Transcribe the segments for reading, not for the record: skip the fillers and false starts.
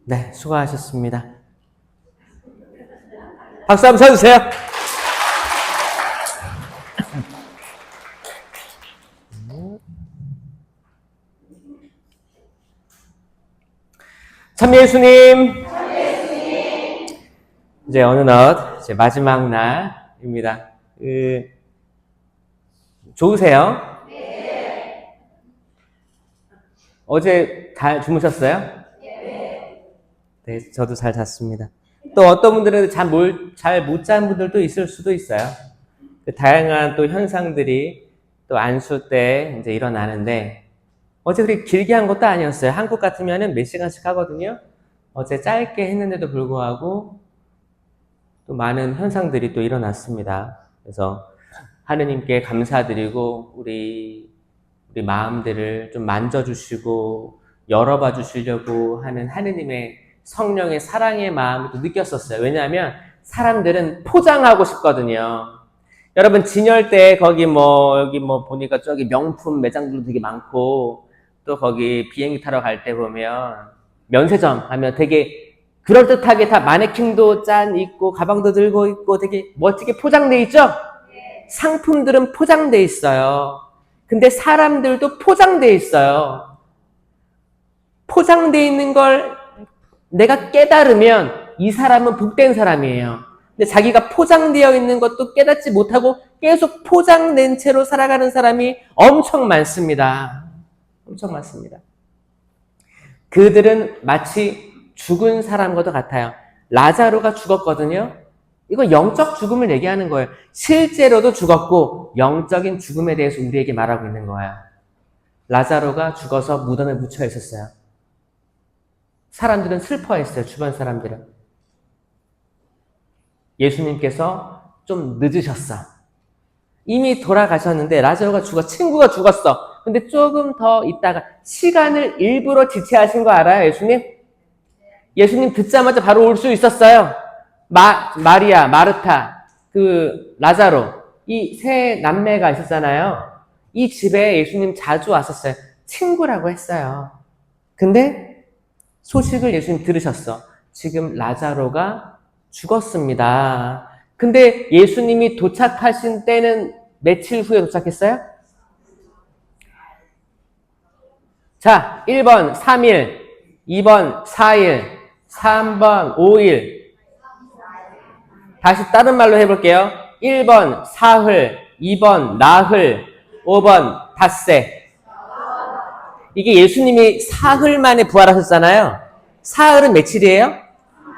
네, 수고하셨습니다. 박수 한번 쳐주세요. 참여 예수님. 이제 어느덧 이제 마지막 날입니다. 좋으세요? 네. 어제 잘 주무셨어요? 네, 저도 잘 잤습니다. 또 어떤 분들은 잘 못 잔 분들도 있을 수도 있어요. 다양한 또 현상들이 또 안수 때 이제 일어나는데, 어제 그렇게 길게 한 것도 아니었어요. 한국 같으면은 몇 시간씩 하거든요. 어제 짧게 했는데도 불구하고 또 많은 현상들이 또 일어났습니다. 그래서 하느님께 감사드리고 우리 마음들을 좀 만져주시고 열어봐 주시려고 하는 하느님의 성령의 사랑의 마음을 또 느꼈었어요. 왜냐하면 사람들은 포장하고 싶거든요. 여러분 진열대 여기 보니까 저기 명품 매장들도 되게 많고, 또 거기 비행기 타러 갈 때 보면 면세점 하면 되게 그럴듯하게 다 마네킹도 짠 있고 가방도 들고 있고 되게 멋지게 포장돼 있죠? 상품들은 포장돼 있어요. 근데 사람들도 포장돼 있어요. 포장돼 있는 걸 내가 깨달으면 이 사람은 복된 사람이에요. 근데 자기가 포장되어 있는 것도 깨닫지 못하고 계속 포장된 채로 살아가는 사람이 엄청 많습니다. 엄청 많습니다. 그들은 마치 죽은 사람과도 같아요. 라자로가 죽었거든요. 이거 영적 죽음을 얘기하는 거예요. 실제로도 죽었고 영적인 죽음에 대해서 우리에게 말하고 있는 거예요. 라자로가 죽어서 무덤에 묻혀 있었어요. 사람들은 슬퍼했어요. 주변 사람들은. 예수님께서 좀 늦으셨어. 이미 돌아가셨는데 라자로가 친구가 죽었어. 근데 조금 더 있다가 시간을 일부러 지체하신 거 알아요, 예수님? 예수님 듣자마자 바로 올 수 있었어요. 마리아, 마르타, 라자로, 이 세 남매가 있었잖아요. 이 집에 예수님 자주 왔었어요. 친구라고 했어요. 근데 소식을 예수님 들으셨어. 지금 라자로가 죽었습니다. 근데 예수님이 도착하신 때는 며칠 후에 도착했어요? 자, 1번 3일, 2번 4일, 3번 5일. 다시 다른 말로 해볼게요. 1번 사흘, 2번 나흘, 5번 닷새. 이게 예수님이 사흘 만에 부활하셨잖아요. 사흘은 며칠이에요?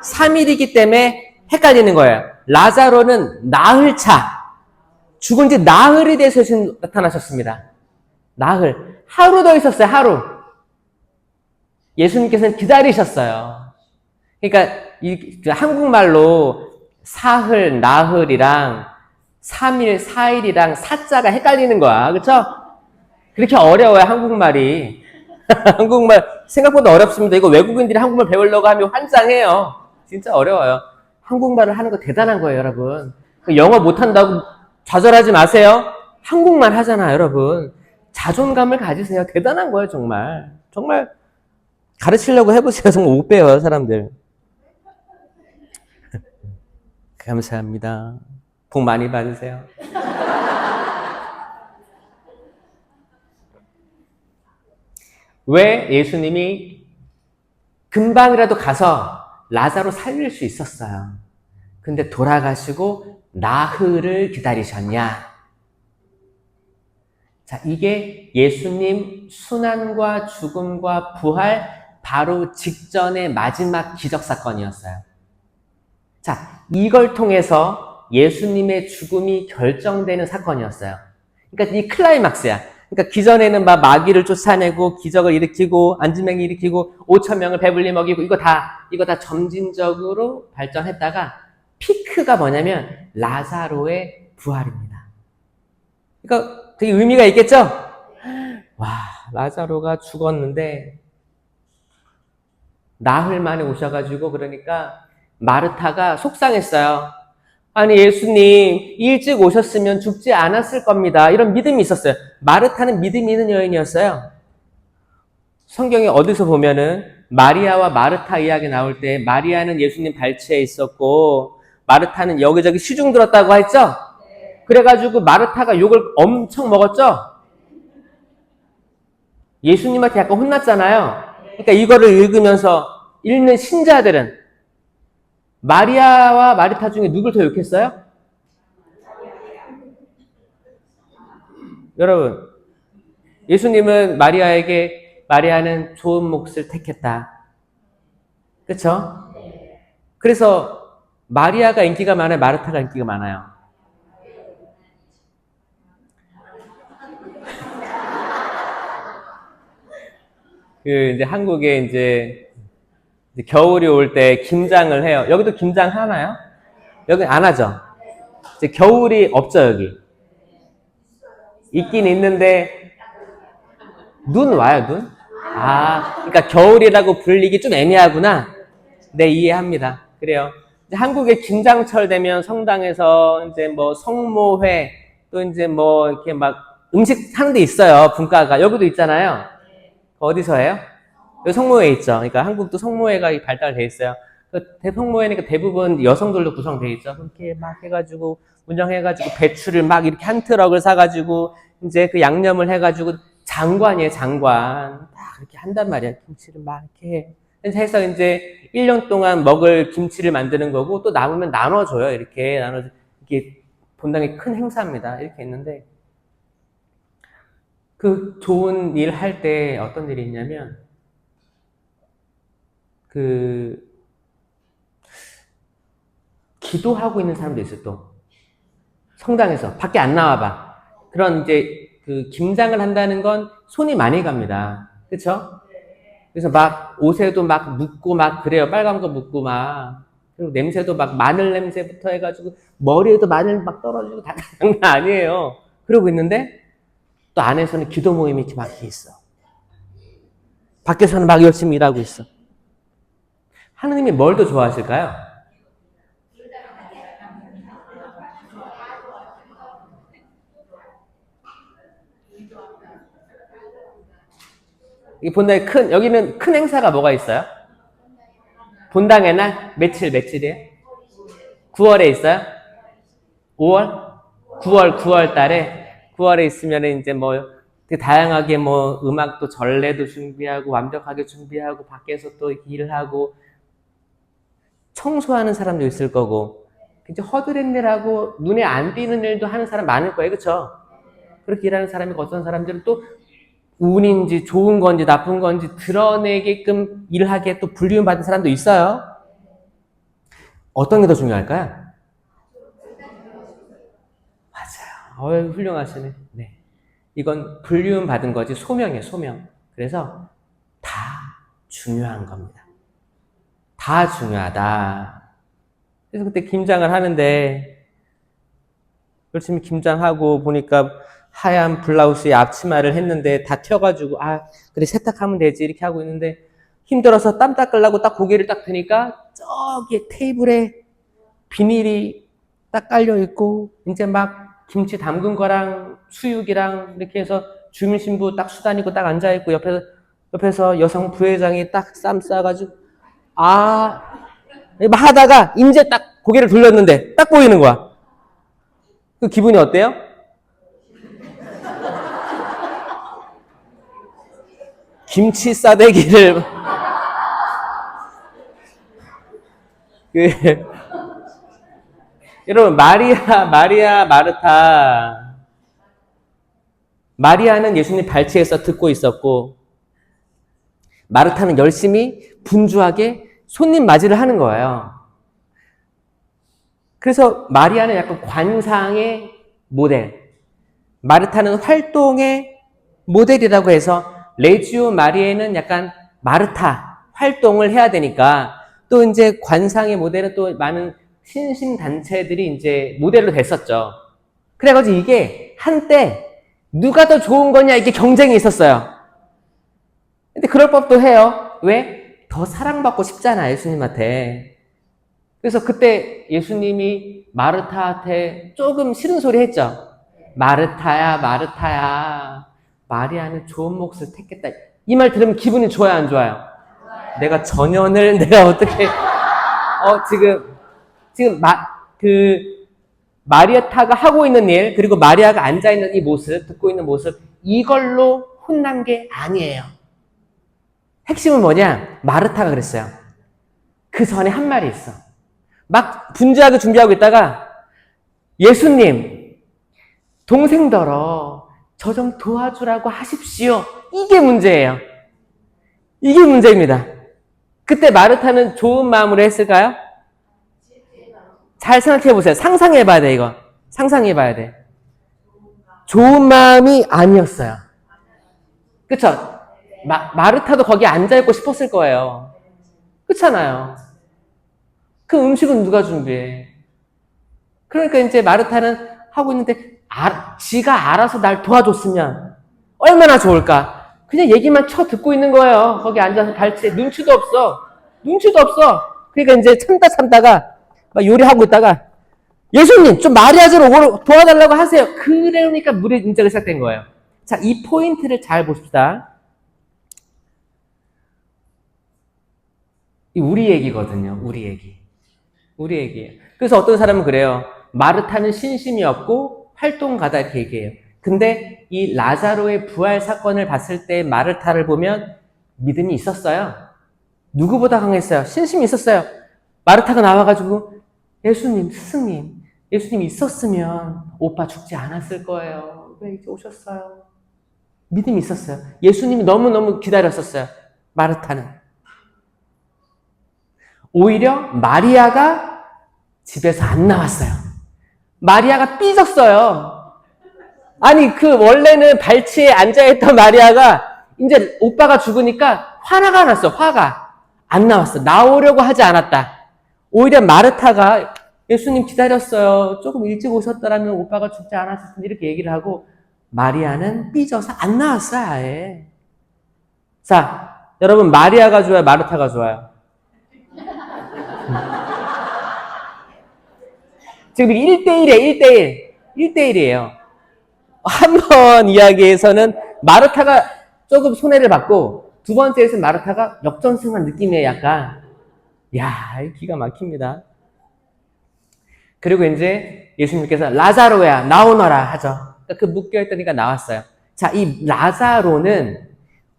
3일이기 때문에 헷갈리는 거예요. 라자로는 나흘차. 죽은 지 나흘이 돼서 나타나셨습니다. 나흘. 하루 더 있었어요, 하루. 예수님께서는 기다리셨어요. 그러니까 한국말로 사흘, 나흘이랑 3일, 4일이랑 사자가 헷갈리는 거야. 그렇죠? 그렇게 어려워요, 한국말이. 한국말 생각보다 어렵습니다. 이거 외국인들이 한국말 배우려고 하면 환장해요. 진짜 어려워요. 한국말을 하는 거 대단한 거예요, 여러분. 영어 못한다고 좌절하지 마세요. 한국말 하잖아, 여러분. 자존감을 가지세요. 대단한 거예요, 정말. 정말 가르치려고 해보세요. 정말 못 배워요, 사람들. 감사합니다. 복 많이 받으세요. 왜 예수님이 금방이라도 가서 라자로 살릴 수 있었어요. 근데 돌아가시고 나흘을 기다리셨냐? 자, 이게 예수님 순환과 죽음과 부활 바로 직전의 마지막 기적사건이었어요. 자, 이걸 통해서 예수님의 죽음이 결정되는 사건이었어요. 그러니까 이 클라이막스야. 그러니까 기존에는 막 마귀를 쫓아내고 기적을 일으키고 안진뱅이 일으키고 5,000명을 배불리 먹이고 이거 다 점진적으로 발전했다가 피크가 뭐냐면 라자로의 부활입니다. 그러니까 되게 의미가 있겠죠? 와, 라자로가 죽었는데 나흘 만에 오셔가지고 그러니까 마르타가 속상했어요. 아니, 예수님 일찍 오셨으면 죽지 않았을 겁니다. 이런 믿음이 있었어요. 마르타는 믿음이 있는 여인이었어요. 성경에 어디서 보면은 마리아와 마르타 이야기 나올 때 마리아는 예수님 발치에 있었고 마르타는 여기저기 시중 들었다고 했죠? 그래가지고 마르타가 욕을 엄청 먹었죠? 예수님한테 약간 혼났잖아요. 그러니까 이거를 읽으면서 읽는 신자들은 마리아와 마르타 중에 누굴 더 욕했어요? 여러분, 예수님은 마리아는 좋은 몫을 택했다. 그렇죠? 그래서 마리아가 인기가 많아요? 마르타가 인기가 많아요? 이제 한국에 이제 겨울이 올 때 김장을 해요. 여기도 김장 하나요? 여기 안 하죠? 이제 겨울이 없죠, 여기. 있긴 있는데, 눈 와요, 눈? 그러니까 겨울이라고 불리기 좀 애매하구나. 네, 이해합니다. 그래요. 이제 한국에 김장철 되면 성당에서 이제 뭐 성모회, 또 이제 뭐 이렇게 막 음식 하는 데 있어요, 분과가. 여기도 있잖아요. 어디서 해요? 여기 성모회 있죠. 그러니까 한국도 성모회가 발달돼 있어요. 성모회니까 대부분 여성들로 구성돼 있죠. 그렇게 막 해가지고 운영해가지고 배추를 막 이렇게 한 트럭을 사가지고 이제 그 양념을 해가지고 장관이에요, 장관. 다 그렇게 한단 말이야. 김치를 막 이렇게 해서 이제 1년 동안 먹을 김치를 만드는 거고 또 남으면 나눠줘요. 이렇게 이게 본당의 큰 행사입니다. 이렇게 있는데 그 좋은 일 할 때 어떤 일이 있냐면 기도하고 있는 사람도 있어요, 또. 성당에서. 밖에 안 나와봐. 그런 이제 김장을 한다는 건 손이 많이 갑니다. 그쵸? 그래서 막 옷에도 막 묻고 막 그래요. 빨간 거 묻고 막. 그리고 냄새도 막 마늘 냄새부터 해가지고 머리에도 마늘 막 떨어지고 다 장난 아니에요. 그러고 있는데 또 안에서는 기도 모임이 이렇게 막 있어. 밖에서는 막 열심히 일하고 있어. 하느님이 뭘 더 좋아하실까요? 이 본당에 여기는 큰 행사가 뭐가 있어요? 본당의 날? 며칠이에요? 9월에 있어요? 5월? 9월 달에? 9월에 있으면 이제 뭐, 다양하게 뭐, 음악도 전례도 준비하고, 완벽하게 준비하고, 밖에서 또 일을 하고, 청소하는 사람도 있을 거고, 이제 허드렛 일하고, 눈에 안 띄는 일도 하는 사람 많을 거예요. 그쵸? 그렇게 일하는 사람이 어떤 사람들은 또, 운인지 좋은 건지 나쁜 건지 드러내게끔 일하게 또 불리움 받은 사람도 있어요. 어떤 게 더 중요할까요? 맞아요. 훌륭하시네. 네. 이건 불리움 받은 거지 소명이에요, 소명. 그래서 다 중요한 겁니다. 다 중요하다. 그래서 그때 김장을 하는데 열심히 김장하고 보니까 하얀 블라우스에 앞치마를 했는데 다 튀어가지고 그래 세탁하면 되지 이렇게 하고 있는데 힘들어서 땀 닦으려고 딱 고개를 딱 드니까 저기 테이블에 비닐이 딱 깔려있고 이제 막 김치 담근 거랑 수육이랑 이렇게 해서 주민신부 딱 수다니고 딱 앉아있고 옆에서 여성 부회장이 딱 쌈 싸가지고 막 하다가 이제 딱 고개를 돌렸는데 딱 보이는 거야. 그 기분이 어때요? 김치 싸대기를 여러분 마리아 마르타 마리아는 예수님 발치에서 듣고 있었고 마르타는 열심히 분주하게 손님 맞이를 하는 거예요. 그래서 마리아는 약간 관상의 모델, 마르타는 활동의 모델이라고 해서 레지오 마리에는 약간 마르타 활동을 해야 되니까 또 이제 관상의 모델은 또 많은 신심단체들이 이제 모델로 됐었죠. 그래가지고 이게 한때 누가 더 좋은 거냐 이렇게 경쟁이 있었어요. 근데 그럴 법도 해요. 왜? 더 사랑받고 싶잖아, 예수님한테. 그래서 그때 예수님이 마르타한테 조금 싫은 소리 했죠. 마르타야, 마르타야. 마리아는 좋은 몫을 택했다. 이 말 들으면 기분이 좋아요, 안 좋아요? 내가 전현을 내가 어떻게, 지금 마리아타가 하고 있는 일, 그리고 마리아가 앉아있는 이 모습, 듣고 있는 모습, 이걸로 혼난 게 아니에요. 핵심은 뭐냐? 마르타가 그랬어요. 그 전에 한 말이 있어. 막 분주하게 준비하고 있다가 예수님, 동생더러 저 좀 도와주라고 하십시오. 이게 문제예요. 이게 문제입니다. 그때 마르타는 좋은 마음으로 했을까요? 잘 생각해 보세요. 상상해 봐야 돼, 이거. 상상해 봐야 돼. 좋은 마음이 아니었어요. 그쵸? 마르타도 거기 앉아있고 싶었을 거예요. 그렇잖아요. 그 음식은 누가 준비해? 그러니까 이제 마르타는 하고 있는데 지가 알아서 날 도와줬으면 얼마나 좋을까? 그냥 얘기만 듣고 있는 거예요. 거기 앉아서 발치에 눈치도 없어. 눈치도 없어. 그러니까 이제 참다가 막 요리하고 있다가 예수님 좀 마리아 좀 도와달라고 하세요. 그러니까 물의 인자가 시작된 거예요. 자, 이 포인트를 잘 봅시다. 우리 얘기거든요. 우리 얘기예요. 그래서 어떤 사람은 그래요. 마르타는 신심이 없고 활동가다 이렇게 얘기해요. 근데 이 라자로의 부활 사건을 봤을 때 마르타를 보면 믿음이 있었어요. 누구보다 강했어요. 신심이 있었어요. 마르타가 나와가지고 예수님, 스승님, 예수님이 있었으면 오빠 죽지 않았을 거예요. 왜 이제 오셨어요? 믿음이 있었어요. 예수님이 너무너무 기다렸었어요. 마르타는. 오히려 마리아가 집에서 안 나왔어요. 마리아가 삐졌어요. 아니, 원래는 발치에 앉아있던 마리아가 이제 오빠가 죽으니까 화가 났어, 화가. 안 나왔어. 나오려고 하지 않았다. 오히려 마르타가 예수님 기다렸어요. 조금 일찍 오셨더라면 오빠가 죽지 않았을 텐데 이렇게 얘기를 하고 마리아는 삐져서 안 나왔어요, 아예. 자, 여러분, 마리아가 좋아요, 마르타가 좋아요? 지금 1대1이에요, 1대1이에요. 한 번 이야기에서는 마르타가 조금 손해를 받고 두 번째에서는 마르타가 역전승한 느낌이에요, 약간. 야, 기가 막힙니다. 그리고 이제 예수님께서 라자로야, 나오너라 하죠. 그 묶여있더니까 나왔어요. 자, 이 라자로는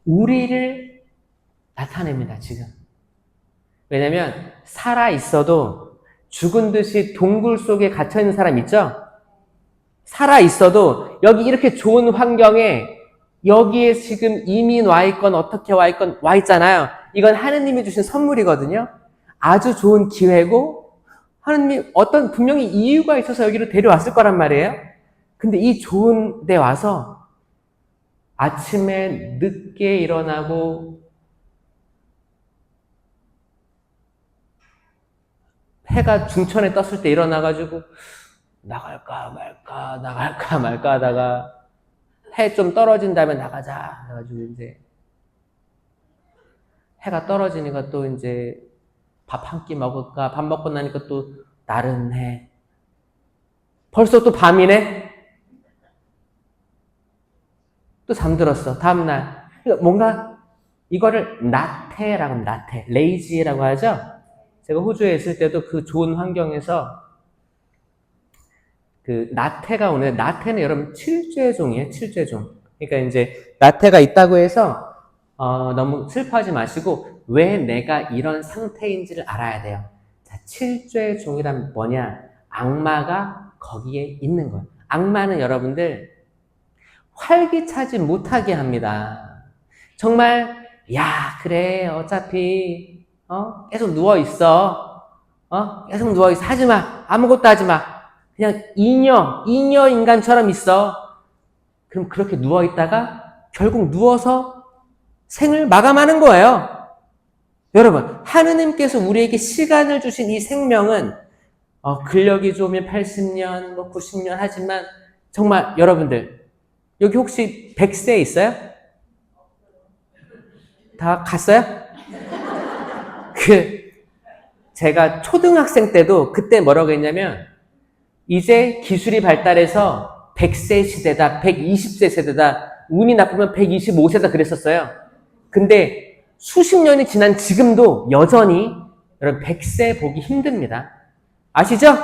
우리를 나타냅니다, 지금. 왜냐면 살아있어도 죽은 듯이 동굴 속에 갇혀있는 사람 있죠? 살아있어도 여기 이렇게 좋은 환경에 여기에 지금 이민 와있건 어떻게 와있건 와있잖아요. 이건 하느님이 주신 선물이거든요. 아주 좋은 기회고 하느님이 어떤 분명히 이유가 있어서 여기로 데려왔을 거란 말이에요. 근데 이 좋은 데 와서 아침에 늦게 일어나고 해가 중천에 떴을 때 일어나가지고 나갈까 말까 하다가 해 좀 떨어진 다음에 나가자 해가지고 이제 해가 떨어지니까 또 이제 밥 한 끼 먹을까, 밥 먹고 나니까 또 나른해. 벌써 또 밤이네? 또 잠들었어, 다음날. 그러니까 뭔가 이거를 나태라고 합니다, 나태. 레이지라고 하죠? 제가 호주에 있을 때도 그 좋은 환경에서 나태가 오늘, 나태는 여러분 칠죄종이에요, 칠죄종. 그러니까 이제 나태가 있다고 해서 너무 슬퍼하지 마시고 왜 내가 이런 상태인지를 알아야 돼요. 자, 칠죄종이란 뭐냐? 악마가 거기에 있는 거예요. 악마는 여러분들 활기차지 못하게 합니다. 정말 야, 그래, 어차피 계속 누워있어. 계속 누워있어. 하지마. 아무것도 하지마. 그냥 잉여 인간처럼 있어. 그럼 그렇게 누워있다가 결국 누워서 생을 마감하는 거예요. 여러분, 하느님께서 우리에게 시간을 주신 이 생명은 근력이 좋으면 80년, 90년 하지만 정말 여러분들 여기 혹시 100세 있어요? 다 갔어요? 제가 초등학생 때도 그때 뭐라고 했냐면 이제 기술이 발달해서 100세 시대다, 120세 세대다, 운이 나쁘면 125세다 그랬었어요. 근데 수십 년이 지난 지금도 여전히 여러분 100세 보기 힘듭니다. 아시죠?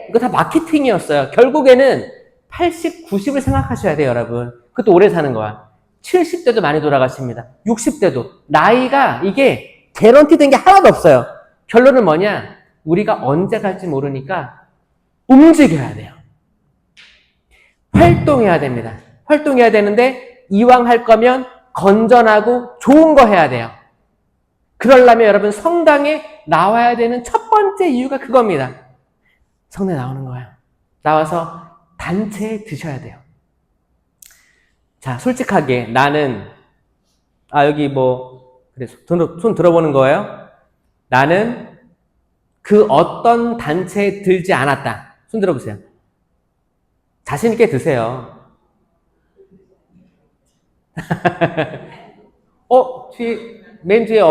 이거 다 마케팅이었어요. 결국에는 80, 90을 생각하셔야 돼요, 여러분. 그것도 오래 사는 거야. 70대도 많이 돌아가십니다. 60대도. 나이가 이게 개런티 된 게 하나도 없어요. 결론은 뭐냐? 우리가 언제 갈지 모르니까 움직여야 돼요. 활동해야 됩니다. 활동해야 되는데 이왕 할 거면 건전하고 좋은 거 해야 돼요. 그러려면 여러분 성당에 나와야 되는 첫 번째 이유가 그겁니다. 성당에 나오는 거예요. 나와서 단체에 드셔야 돼요. 자, 솔직하게 나는 여기 그래 손 들어보는 거예요. 나는 그 어떤 단체에 들지 않았다. 손 들어보세요. 자신 있게 드세요. 맨 뒤에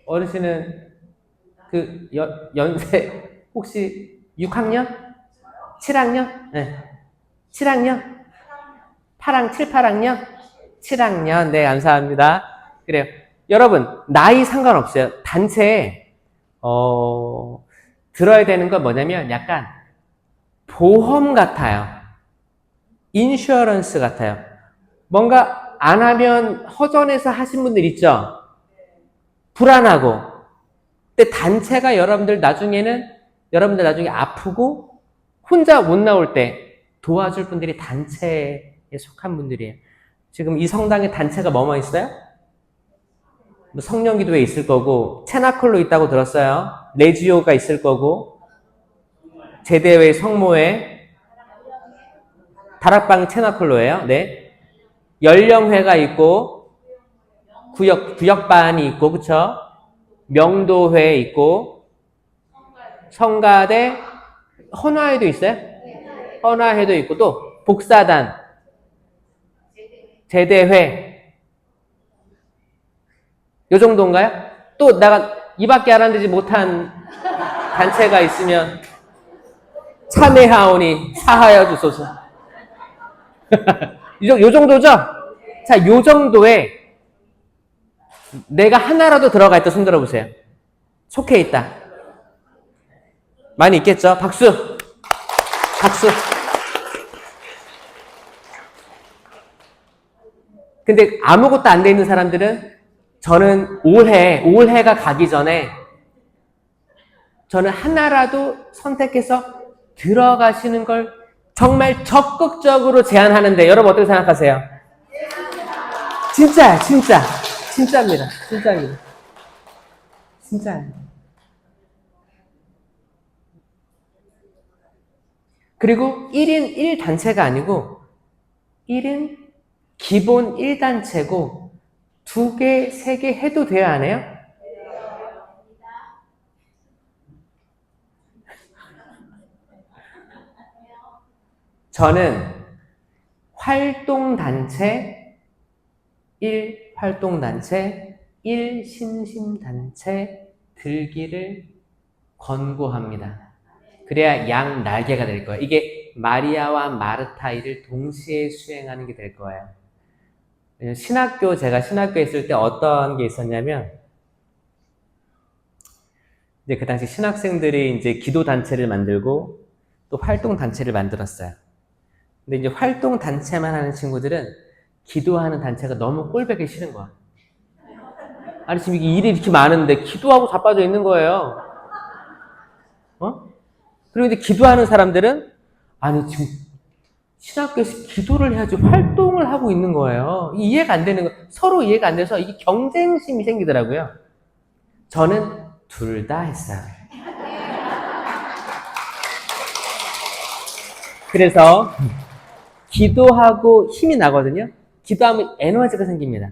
어르신은 그 연세 혹시 6학년? 7학년? 네. 7학년? 7, 8학년? 7학년. 네, 감사합니다. 그래요. 여러분, 나이 상관없어요. 단체에, 들어야 되는 건 뭐냐면 약간 보험 같아요. 인슈어런스 같아요. 뭔가 안 하면 허전해서 하신 분들 있죠? 불안하고. 근데 단체가 여러분들 나중에 아프고 혼자 못 나올 때 도와줄 분들이 단체에 속한 분들이에요. 지금 이 성당에 단체가 뭐뭐 있어요? 성령기도회 있을 거고, 체나콜로 있다고 들었어요. 레지오가 있을 거고, 제대회, 성모회, 다락방 체나콜로예요. 네. 연령회가 있고, 구역반이 있고, 그쵸? 명도회 있고, 성가대, 헌화회도 있어요? 헌화회도 있고, 또, 복사단, 제대회, 요 정도인가요? 또 내가 이밖에 알아내지 못한 단체가 있으면 참회하오니 사하여 주소서. 요 정도죠? 자, 요 정도에 내가 하나라도 들어가 있다 손 들어보세요. 속해 있다. 많이 있겠죠? 박수. 박수. 근데 아무것도 안 돼 있는 사람들은 저는 올해가 가기 전에 저는 하나라도 선택해서 들어가시는 걸 정말 적극적으로 제안하는데 여러분 어떻게 생각하세요? 진짜입니다. 진짜예요. 그리고 1인 1단체가 아니고 1인 기본 1단체고 2개, 3개 해도 돼요, 안 해요? 저는 활동단체, 1활동단체, 1신심단체 들기를 권고합니다. 그래야 양 날개가 될 거예요. 이게 마리아와 마르타 일을 동시에 수행하는 게 될 거예요. 제가 신학교에 있을 때 어떤 게 있었냐면, 이제 그 당시 신학생들이 이제 기도단체를 만들고 또 활동단체를 만들었어요. 근데 이제 활동단체만 하는 친구들은 기도하는 단체가 너무 꼴보기 싫은 거야. 아니, 지금 일이 이렇게 많은데 기도하고 자빠져 있는 거예요. 그리고 이제 기도하는 사람들은, 아니, 지금 신학교에서 기도를 해야지 활동을 하고 있는 거예요. 이해가 안 되는 거, 서로 이해가 안 돼서 이게 경쟁심이 생기더라고요. 저는 둘 다 했어요. 그래서 기도하고 힘이 나거든요. 기도하면 에너지가 생깁니다.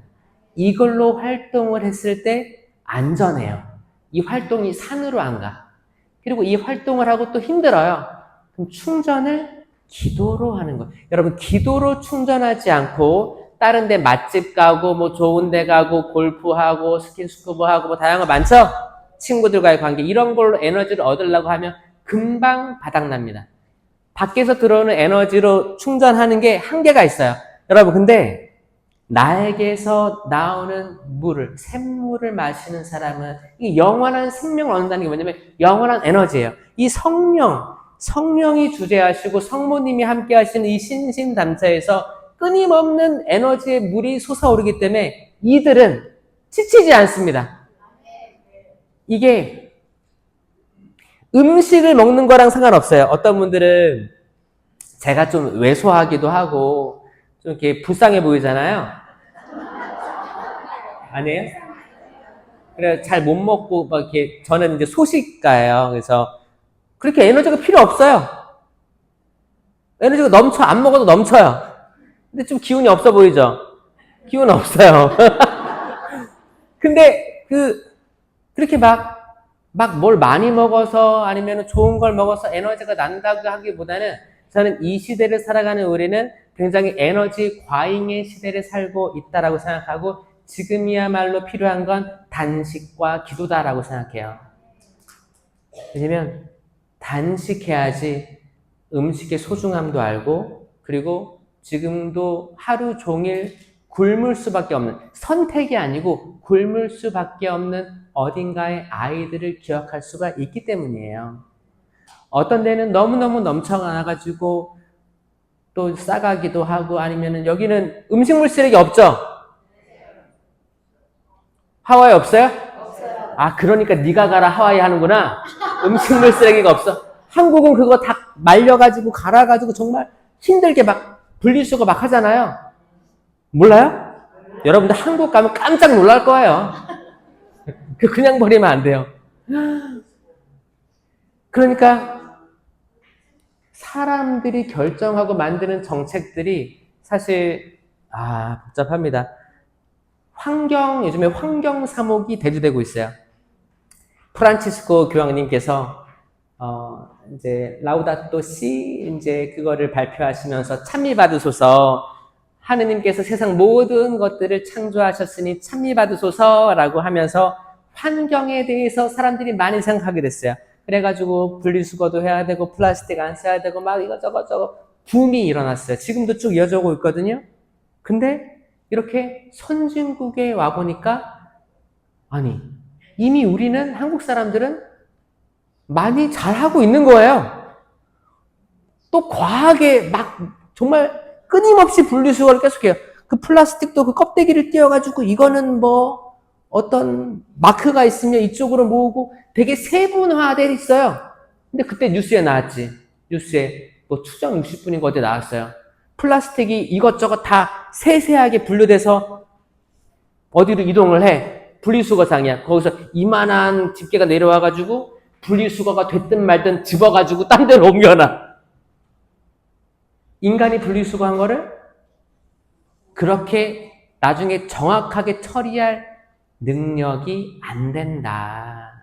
이걸로 활동을 했을 때 안전해요. 이 활동이 산으로 안 가. 그리고 이 활동을 하고 또 힘들어요. 그럼 충전을 기도로 하는 거예요. 여러분, 기도로 충전하지 않고 다른 데 맛집 가고 뭐 좋은 데 가고 골프하고 스킨스쿠버하고 뭐 다양한 거 많죠? 친구들과의 관계 이런 걸로 에너지를 얻으려고 하면 금방 바닥납니다. 밖에서 들어오는 에너지로 충전하는 게 한계가 있어요. 여러분 근데 나에게서 나오는 물을 샘물을 마시는 사람은 이 영원한 생명을 얻는다는 게 뭐냐면 영원한 에너지예요. 이 성령이 주재하시고 성모님이 함께 하시는 이 신신담자에서 끊임없는 에너지의 물이 솟아오르기 때문에 이들은 지치지 않습니다. 이게 음식을 먹는 거랑 상관없어요. 어떤 분들은 제가 좀 왜소하기도 하고 좀 이렇게 불쌍해 보이잖아요. 아니에요? 그래 잘 못 먹고 막 이렇게 저는 이제 소식가예요. 그래서 그렇게 에너지가 필요 없어요. 에너지가 넘쳐 안 먹어도 넘쳐요. 근데 좀 기운이 없어 보이죠? 기운 없어요. 근데 그렇게 막 뭘 많이 먹어서 아니면 좋은 걸 먹어서 에너지가 난다고 하기보다는 저는 이 시대를 살아가는 우리는 굉장히 에너지 과잉의 시대를 살고 있다라고 생각하고 지금이야말로 필요한 건 단식과 기도다라고 생각해요. 왜냐면 단식해야지 음식의 소중함도 알고 그리고 지금도 하루 종일 굶을 수밖에 없는 선택이 아니고 굶을 수밖에 없는 어딘가의 아이들을 기억할 수가 있기 때문이에요. 어떤 데는 너무너무 넘쳐나가지고 또 싸가기도 하고 아니면은 여기는 음식물 쓰레기 없죠? 하와이 없어요? 아 그러니까 네가 가라 하와이 하는구나. 음식물 쓰레기가 없어. 한국은 그거 다 말려가지고 갈아가지고 정말 힘들게 막 분리수거 막 하잖아요. 몰라요? 여러분들 한국 가면 깜짝 놀랄 거예요. 그냥 버리면 안 돼요. 그러니까 사람들이 결정하고 만드는 정책들이 사실 복잡합니다. 요즘에 환경 사목이 대두되고 있어요. 프란치스코 교황님께서 이제 라우다토 시 이제 그거를 발표하시면서 찬미 받으소서 하느님께서 세상 모든 것들을 창조하셨으니 찬미 받으소서라고 하면서 환경에 대해서 사람들이 많이 생각하게 됐어요. 그래가지고 분리수거도 해야 되고 플라스틱 안 써야 되고 막 이것저것 붐이 일어났어요. 지금도 쭉 이어져 오고 있거든요. 근데 이렇게 선진국에 와보니까 아니 이미 우리는 한국 사람들은 많이 잘하고 있는 거예요. 또 과하게 막 정말 끊임없이 분리수거를 계속해요. 그 플라스틱도 그 껍데기를 띄워가지고 이거는 뭐 어떤 마크가 있으면 이쪽으로 모으고 되게 세분화돼 있어요. 근데 그때 뉴스에 나왔지. 뉴스에 뭐 추정 60분인가 어디 나왔어요. 플라스틱이 이것저것 다 세세하게 분류돼서 어디로 이동을 해. 분리수거장이야. 거기서 이만한 집게가 내려와가지고 분리수거가 됐든 말든 집어가지고 딴 데로 옮겨놔. 인간이 분리수거한 거를 그렇게 나중에 정확하게 처리할 능력이 안 된다.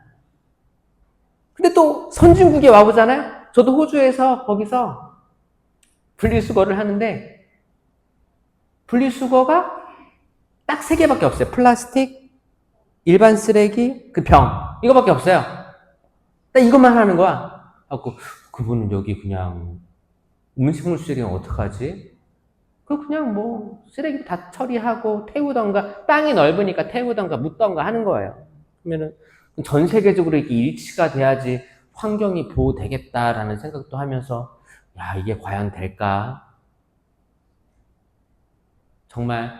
근데 또 선진국에 와보잖아요. 저도 호주에서 거기서 분리수거를 하는데 분리수거가 딱 3개밖에 없어요. 플라스틱, 일반 쓰레기, 그 병. 이거밖에 없어요. 딱 이것만 하는 거야. 그분은 여기 그냥 음식물 쓰레기는 어떡하지? 그냥 뭐 쓰레기 다 처리하고 태우던가 땅이 넓으니까 태우던가 묻던가 하는 거예요. 그러면은 전 세계적으로 이렇게 일치가 돼야지 환경이 보호되겠다라는 생각도 하면서 야 이게 과연 될까? 정말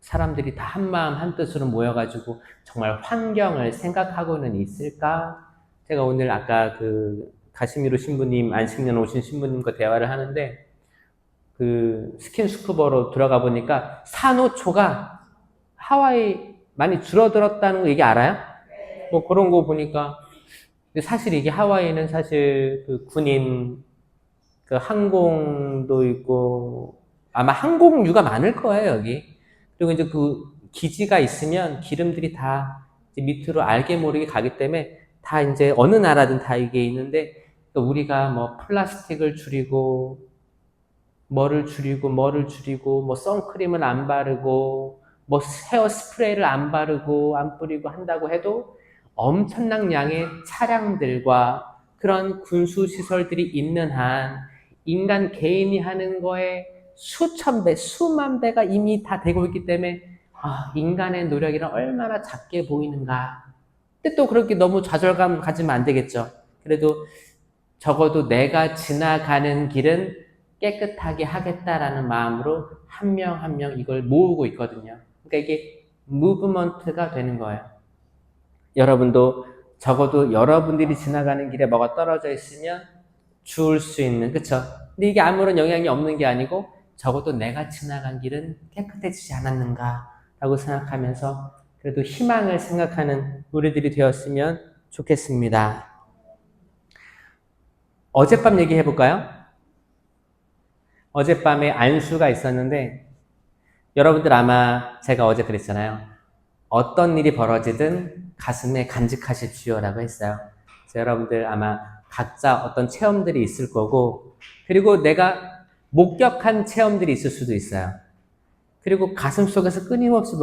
사람들이 다 한마음 한뜻으로 모여가지고 정말 환경을 생각하고는 있을까? 제가 오늘 아까 그 가시미로 신부님 안식년 오신 신부님과 대화를 하는데 그 스킨스쿠버로 들어가 보니까 산호초가 하와이 많이 줄어들었다는 거 얘기 알아요? 뭐 그런 거 보니까 사실 이게 하와이는 사실 그 군인 그 항공도 있고 아마 항공유가 많을 거예요 여기. 그리고 이제 그 기지가 있으면 기름들이 다 밑으로 알게 모르게 가기 때문에 다 이제 어느 나라든 다 이게 있는데 우리가 뭐 플라스틱을 줄이고 뭐를 줄이고 뭐 선크림을 안 바르고 뭐 헤어 스프레이를 안 바르고 안 뿌리고 한다고 해도 엄청난 양의 차량들과 그런 군수시설들이 있는 한 인간 개인이 하는 거에 수천 배, 수만 배가 이미 다 되고 있기 때문에 인간의 노력이란 얼마나 작게 보이는가. 근데 또 그렇게 너무 좌절감 가지면 안 되겠죠. 그래도 적어도 내가 지나가는 길은 깨끗하게 하겠다라는 마음으로 한 명 한 명 이걸 모으고 있거든요. 그러니까 이게 무브먼트가 되는 거예요. 여러분도 적어도 여러분들이 지나가는 길에 뭐가 떨어져 있으면 주울 수 있는, 그쵸? 근데 이게 아무런 영향이 없는 게 아니고 적어도 내가 지나간 길은 깨끗해지지 않았는가 라고 생각하면서 그래도 희망을 생각하는 우리들이 되었으면 좋겠습니다. 어젯밤 얘기해 볼까요? 어젯밤에 안수가 있었는데 여러분들 아마 제가 어제 그랬잖아요. 어떤 일이 벌어지든 가슴에 간직하십시오라고 했어요. 그래서 여러분들 아마 각자 어떤 체험들이 있을 거고 그리고 내가 목격한 체험들이 있을 수도 있어요. 그리고 가슴속에서 끊임없이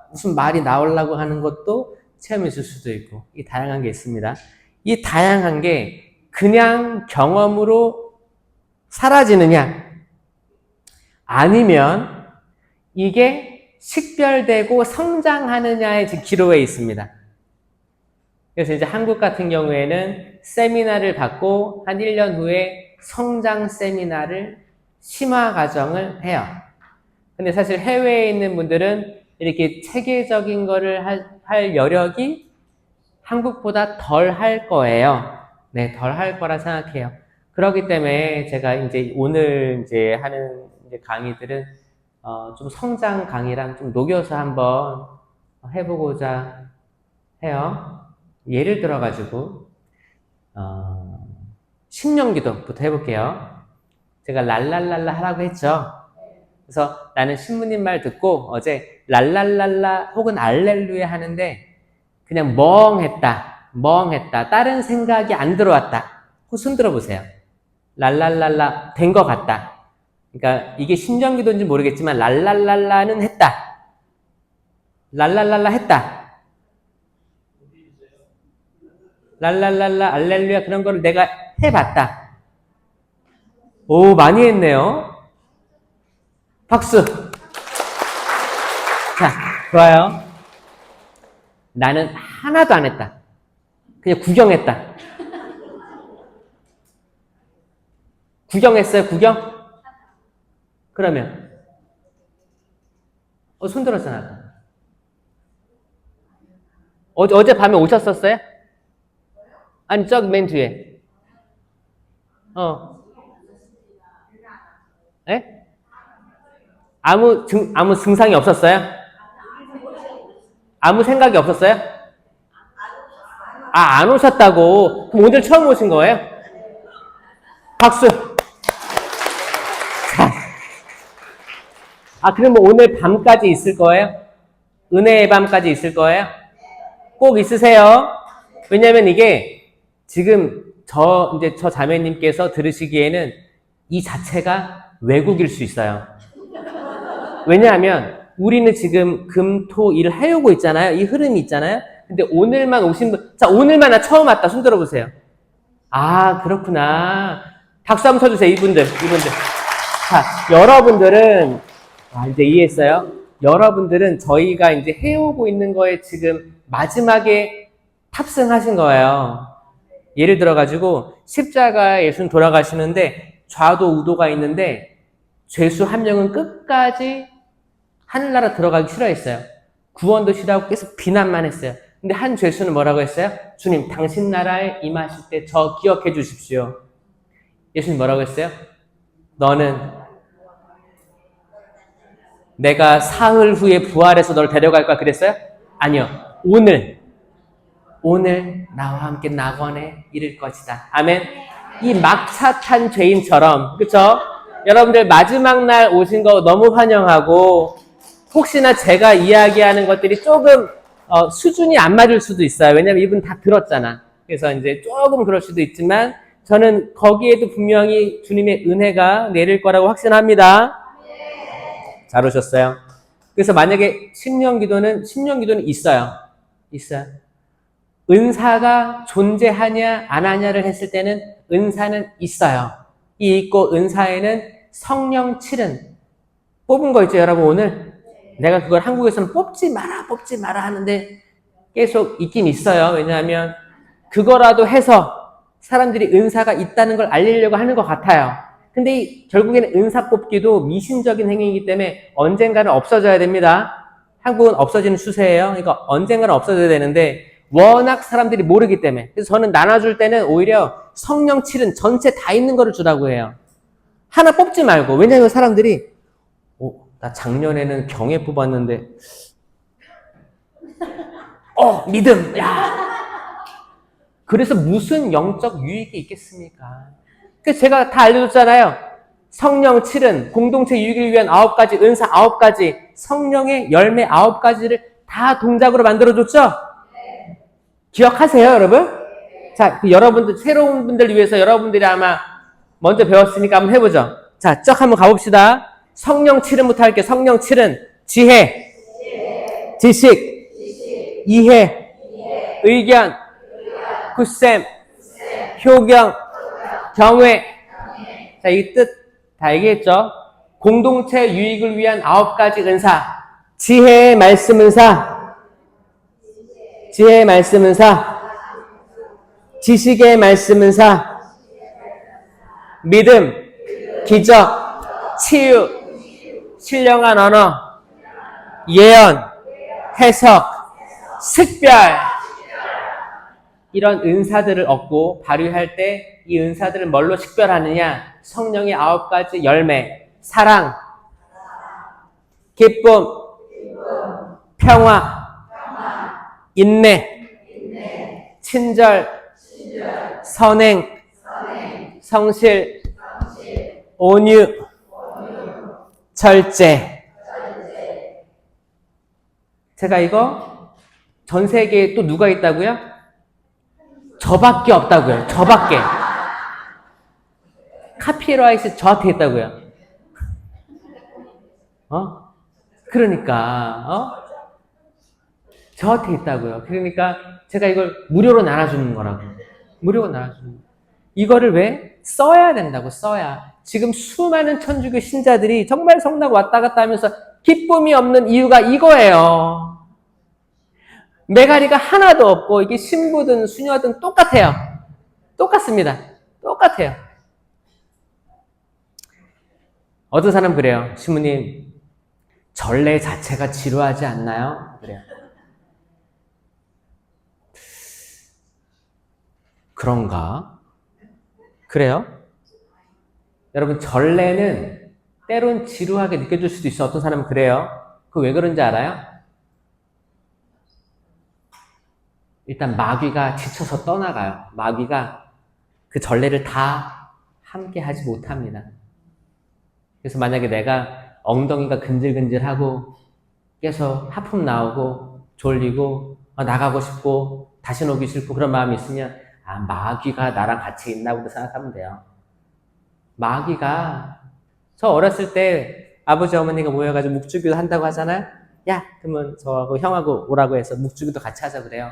무슨 말이 나오려고 하는 것도 체험이 있을 수도 있고 이 다양한 게 있습니다. 이 다양한 게 그냥 경험으로 사라지느냐 아니면 이게 식별되고 성장하느냐의 기로에 있습니다. 그래서 이제 한국 같은 경우에는 세미나를 받고 한 1년 후에 성장 세미나를 심화 과정을 해요. 근데 사실 해외에 있는 분들은 이렇게 체계적인 거를 할 여력이 한국보다 덜 할 거예요. 네, 덜 할 거라 생각해요. 그렇기 때문에 제가 이제 오늘 이제 하는 이제 강의들은 좀 성장 강의랑 좀 녹여서 한번 해보고자 해요. 예를 들어가지고 신령기도부터 해볼게요. 제가 랄랄랄라 하라고 했죠. 그래서 나는 신부님 말 듣고 어제 랄랄랄라 혹은 알렐루야 하는데 그냥 멍했다. 다른 생각이 안 들어왔다. 손 들어보세요. 랄랄랄라 된 것 같다. 그러니까 이게 신령기도인지 모르겠지만 랄랄랄라는 했다. 랄랄랄라 했다. 랄랄랄라 알렐루야 그런 거를 내가 해봤다. 오, 많이 했네요. 박수. 자, 좋아요. 나는 하나도 안 했다. 그냥 구경했다. 구경했어요, 구경? 그러면 손 들었잖아. 어젯밤에 오셨었어요? 아니, 저기 맨 뒤에. 예? 아무 증상이 없었어요? 아무 생각이 없었어요? 안 오셨다고? 그럼 오늘 처음 오신 거예요? 박수! 자. 그럼 뭐 오늘 밤까지 있을 거예요? 은혜의 밤까지 있을 거예요? 꼭 있으세요. 왜냐면 이게 지금 저 자매님께서 들으시기에는 이 자체가 왜곡일 수 있어요. 왜냐하면 우리는 지금 금, 토, 일 해오고 있잖아요. 이 흐름이 있잖아요. 근데 오늘만 오신 분, 자, 오늘만 나 처음 왔다. 손 들어보세요. 그렇구나. 박수 한번 쳐주세요. 이분들. 자, 여러분들은, 이제 이해했어요? 여러분들은 저희가 이제 해오고 있는 거에 지금 마지막에 탑승하신 거예요. 예를 들어가지고, 십자가에 예수님 돌아가시는데, 좌도 우도가 있는데, 죄수 한 명은 끝까지 하늘나라 들어가기 싫어했어요. 구원도 싫어하고 계속 비난만 했어요. 근데 한 죄수는 뭐라고 했어요? 주님, 당신 나라에 임하실 때 저 기억해 주십시오. 예수님 뭐라고 했어요? 너는 내가 사흘 후에 부활해서 널 데려갈 거야 그랬어요? 아니요. 오늘 나와 함께 낙원에 이를 것이다. 아멘. 이 막차 탄 죄인처럼, 그쵸? 여러분들 마지막 날 오신 거 너무 환영하고 혹시나 제가 이야기하는 것들이 조금 수준이 안 맞을 수도 있어요. 왜냐면 이분 다 들었잖아. 그래서 이제 조금 그럴 수도 있지만 저는 거기에도 분명히 주님의 은혜가 내릴 거라고 확신합니다. 잘 오셨어요. 그래서 만약에 신령기도는 있어요. 은사가 존재하냐 안 하냐를 했을 때는 은사는 있어요. 이 있고 은사에는 성령 7은 뽑은 거 있죠, 여러분. 오늘 내가 그걸 한국에서는 뽑지 마라 하는데 계속 있긴 있어요. 왜냐하면 그거라도 해서 사람들이 은사가 있다는 걸 알리려고 하는 것 같아요. 근데 결국에는 은사 뽑기도 미신적인 행위이기 때문에 언젠가는 없어져야 됩니다. 한국은 없어지는 추세예요. 그러니까 언젠가는 없어져야 되는데 워낙 사람들이 모르기 때문에. 그래서 저는 나눠줄 때는 오히려 성령 7은 전체 다 있는 거를 주라고 해요. 하나 뽑지 말고. 왜냐하면 사람들이 나 작년에는 경애 뽑았는데 믿음. 야. 그래서 무슨 영적 유익이 있겠습니까? 그래서 제가 다 알려줬잖아요. 성령 7은 공동체 유익을 위한 9가지, 은사 9가지, 성령의 열매 9가지를 다 동작으로 만들어줬죠? 기억하세요, 여러분? 자, 여러분들, 새로운 분들 위해서 여러분들이 아마 먼저 배웠으니까 한번 해보죠. 자, 쭉 한번 가봅시다. 성령 7은부터 할게요. 성령 7은 지혜, 지식, 이해, 의견, 굳셈, 효경, 경외. 자, 이 뜻 다 얘기했죠? 공동체 유익을 위한 9가지 은사. 지혜의 말씀 은사, 지혜의 말씀 은사, 지식의 말씀 은사, 믿음, 기적, 치유, 신령한 언어, 예언, 해석, 식별. 이런 은사들을 얻고 발휘할 때 이 은사들을 뭘로 식별하느냐? 성령의 9가지 열매, 사랑, 기쁨, 평화, 인내, 친절, 선행, 성실, 온유, 절제. 제가 이거 전 세계에 또 누가 있다고요? 저밖에 없다고요. 저밖에. 카피라이트 저한테 있다고요. 그러니까 저한테 있다고요. 그러니까 제가 이걸 무료로 나눠주는 거라고. 무료로 나눠주는 거. 이거를 왜? 써야 된다고. 써야. 지금 수많은 천주교 신자들이 정말 성당 왔다 갔다 하면서 기쁨이 없는 이유가 이거예요. 메가리가 하나도 없고 이게 신부든 수녀든 똑같아요. 똑같습니다. 똑같아요. 어떤 사람 그래요. 신부님, 전례 자체가 지루하지 않나요? 그래요. 그런가? 그래요? 여러분, 전례는 때론 지루하게 느껴질 수도 있어. 어떤 사람은 그래요. 그거 왜 그런지 알아요? 일단 마귀가 지쳐서 떠나가요. 마귀가 그 전례를 다 함께 하지 못합니다. 그래서 만약에 내가 엉덩이가 근질근질하고 계속 하품 나오고 졸리고 나가고 싶고 다시 오기 싫고 그런 마음이 있으면 마귀가 나랑 같이 있나 보다 생각하면 돼요. 마귀가 저 어렸을 때 아버지 어머니가 모여가지고 묵주기도 한다고 하잖아요. 야, 그러면 저하고 형하고 오라고 해서 묵주기도 같이 하자 그래요.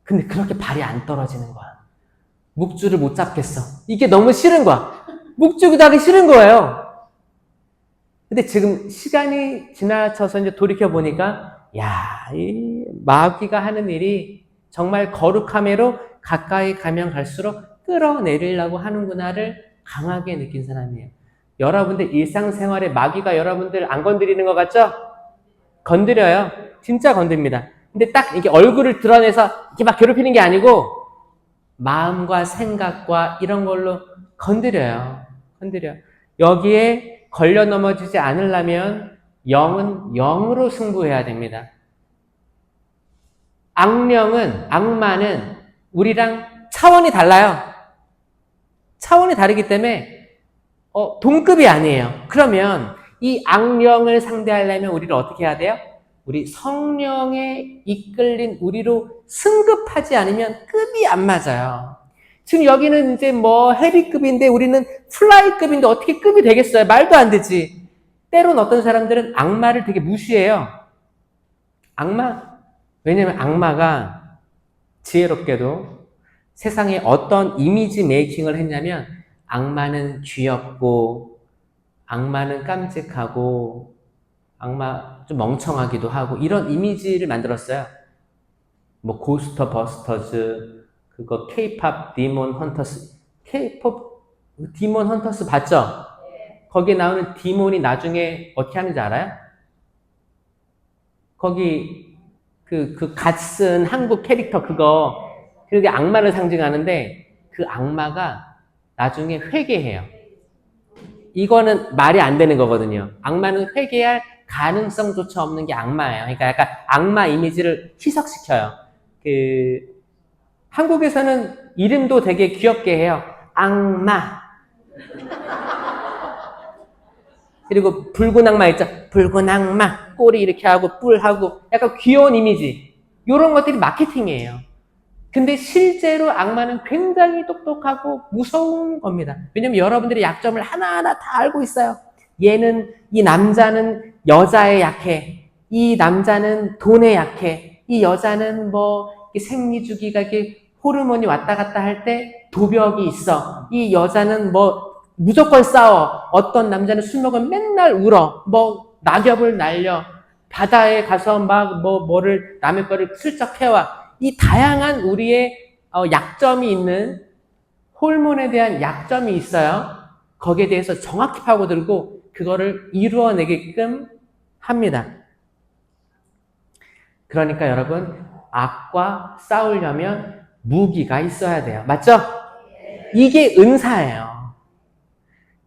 근데 그렇게 발이 안 떨어지는 거야. 묵주를 못 잡겠어. 이게 너무 싫은 거야. 묵주기도 하기 싫은 거예요. 근데 지금 시간이 지나쳐서 이제 돌이켜보니까, 이 마귀가 하는 일이 정말 거룩함으로 가까이 가면 갈수록 끌어내리려고 하는구나를 강하게 느낀 사람이에요. 여러분들 일상생활에 마귀가 여러분들 안 건드리는 것 같죠? 건드려요. 진짜 건드립니다. 근데 딱 이렇게 얼굴을 드러내서 이렇게 막 괴롭히는 게 아니고, 마음과 생각과 이런 걸로 건드려요. 건드려. 여기에 걸려 넘어지지 않으려면 영은 영으로 승부해야 됩니다. 악마는 우리랑 차원이 달라요. 차원이 다르기 때문에 동급이 아니에요. 그러면 이 악령을 상대하려면 우리를 어떻게 해야 돼요? 우리 성령에 이끌린 우리로 승급하지 않으면 급이 안 맞아요. 지금 여기는 이제 헤비급인데 우리는 플라이급인데 어떻게 급이 되겠어요? 말도 안 되지. 때론 어떤 사람들은 악마를 되게 무시해요. 악마? 왜냐면 악마가 지혜롭게도 세상에 어떤 이미지 메이킹을 했냐면 악마는 귀엽고 악마는 깜찍하고 악마 좀 멍청하기도 하고 이런 이미지를 만들었어요. 뭐 고스터 버스터즈, 그거 K-팝 디몬 헌터스, K-팝 디몬 헌터스 봤죠? 거기에 나오는 디몬이 나중에 어떻게 하는지 알아요? 거기 그 갓 쓴 한국 캐릭터 그거 그게 악마를 상징하는데 그 악마가 나중에 회개해요. 이거는 말이 안 되는 거거든요. 악마는 회개할 가능성조차 없는 게 악마예요. 그러니까 약간 악마 이미지를 희석시켜요. 한국에서는 이름도 되게 귀엽게 해요. 악마. 그리고 붉은 악마 있죠? 붉은 악마. 꼬리 이렇게 하고 뿔하고 약간 귀여운 이미지. 이런 것들이 마케팅이에요. 근데 실제로 악마는 굉장히 똑똑하고 무서운 겁니다. 왜냐면 여러분들이 약점을 하나하나 다 알고 있어요. 이 남자는 여자에 약해. 이 남자는 돈에 약해. 이 여자는 생리주기가 호르몬이 왔다 갔다 할 때 도벽이 있어. 이 여자는 무조건 싸워. 어떤 남자는 술 먹으면 맨날 울어. 낙엽을 날려. 바다에 가서 뭐를 남의 거를 슬쩍 해와. 이 다양한 우리의 약점이 있는 호르몬에 대한 약점이 있어요. 거기에 대해서 정확히 파고들고 그거를 이루어내게끔 합니다. 그러니까 여러분 악과 싸우려면 무기가 있어야 돼요. 맞죠? 이게 은사예요.